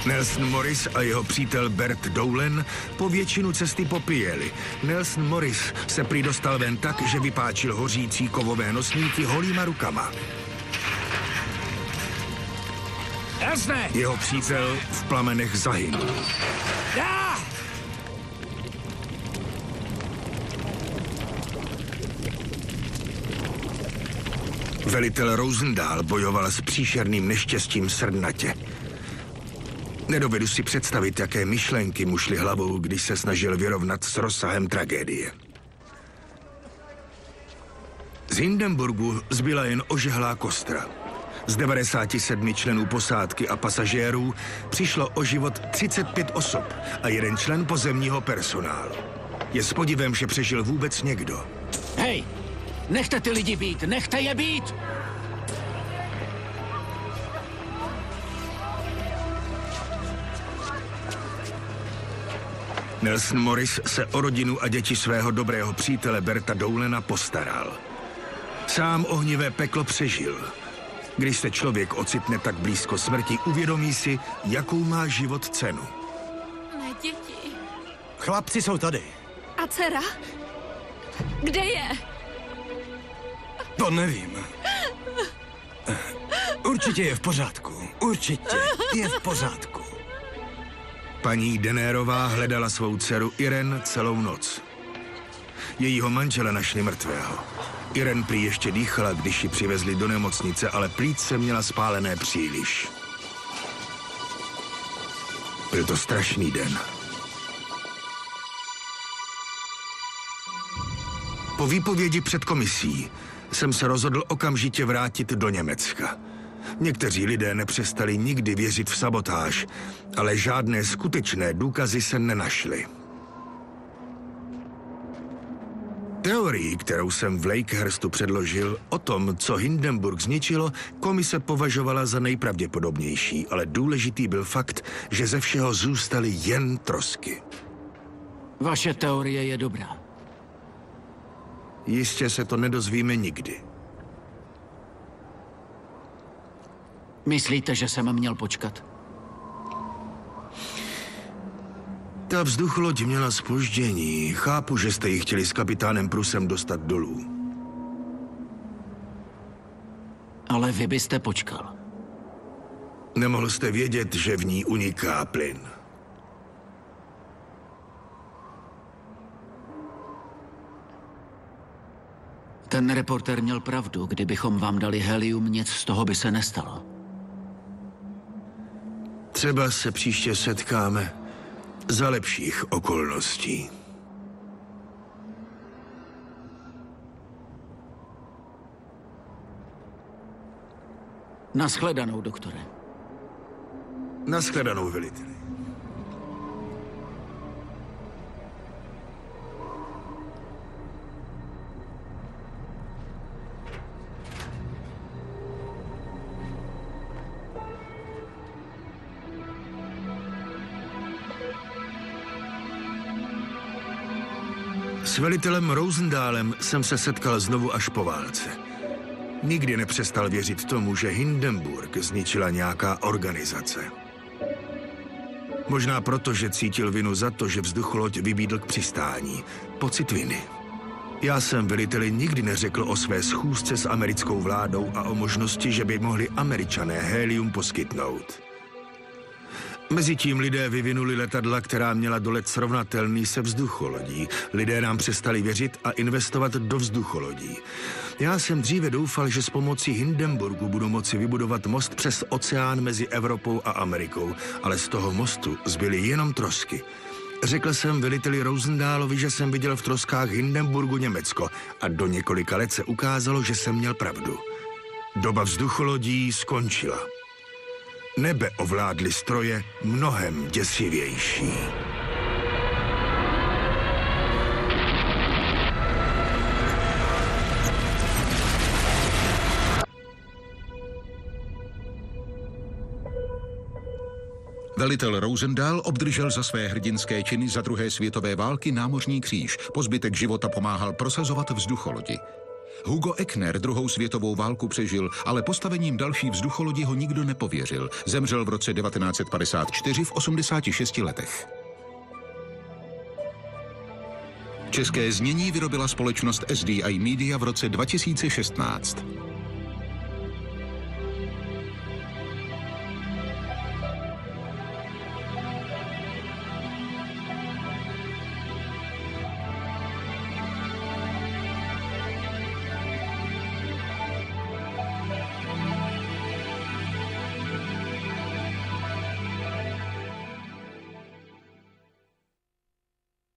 Nelson Morris a jeho přítel Bert Dowlen po většinu cesty popíjeli. Nelson Morris se prý dostal ven tak, že vypáčil hořící kovové nosníky holýma rukama. Jasné! Jeho přítel v plamenech zahynul. Velitel Rosendahl bojoval s příšerným neštěstím srdnatě. Nedovedu si představit, jaké myšlenky mu šly hlavou, když se snažil vyrovnat s rozsahem tragédie. Z Hindenburgu zbyla jen ožehlá kostra. Z 97 členů posádky a pasažérů přišlo o život 35 osob a 1 člen pozemního personálu. Je s podivem, že přežil vůbec někdo. Hej, nechte ty lidi být, nechte je být! Nelson Morris se o rodinu a děti svého dobrého přítele Berta Dowlena postaral. Sám ohnivé peklo přežil. Když se člověk ocitne tak blízko smrti, uvědomí si, jakou má život cenu. Mé děti. Chlapci jsou tady. A dcera? Kde je? To nevím. Určitě je v pořádku. Určitě je v pořádku. Paní Denérová hledala svou dceru Irene celou noc. Jejího manžela našli mrtvého. Irene prý ještě dýchala, když ji přivezli do nemocnice, ale plíce měla spálené příliš. Byl to strašný den. Po výpovědi před komisí jsem se rozhodl okamžitě vrátit do Německa. Někteří lidé nepřestali nikdy věřit v sabotáž, ale žádné skutečné důkazy se nenašly. Teorii, kterou jsem v Lakehurstu předložil, o tom, co Hindenburg zničilo, komise považovala za nejpravděpodobnější, ale důležitý byl fakt, že ze všeho zůstaly jen trosky. Vaše teorie je dobrá. Jistě se to nedozvíme nikdy. Myslíte, že jsem měl počkat? Ta vzducholoď měla zpoždění. Chápu, že jste ji chtěli s kapitánem Prusem dostat dolů. Ale vy byste počkal. Nemohl jste vědět, že v ní uniká plyn. Ten reportér měl pravdu. Kdybychom vám dali helium, nic z toho by se nestalo. Třeba se příště setkáme za lepších okolností. Naschledanou, doktore. Naschledanou, veliteli. S velitelem Rosendálem jsem se setkal znovu až po válce. Nikdy nepřestal věřit tomu, že Hindenburg zničila nějaká organizace. Možná proto, že cítil vinu za to, že vzducholoď vybídl k přistání. Pocit viny. Já jsem veliteli nikdy neřekl o své schůzce s americkou vládou a o možnosti, že by mohli Američané helium poskytnout. Mezitím lidé vyvinuli letadla, která měla dolet srovnatelný se vzducholodí. Lidé nám přestali věřit a investovat do vzducholodí. Já jsem dříve doufal, že s pomocí Hindenburgu budu moci vybudovat most přes oceán mezi Evropou a Amerikou, ale z toho mostu zbyly jenom trosky. Řekl jsem veliteli Rosendálovi, že jsem viděl v troskách Hindenburgu Německo a do několika let se ukázalo, že jsem měl pravdu. Doba vzducholodí skončila. Nebe ovládly stroje mnohem děsivější. Velitel Rosendahl obdržel za své hrdinské činy za druhé světové války námořní kříž. Po zbytek života pomáhal prosazovat vzducholodi. Hugo Eckner druhou světovou válku přežil, ale postavením další vzducholodi ho nikdo nepověřil. Zemřel v roce 1954 v 86 letech. České znění vyrobila společnost SDI Media v roce 2016.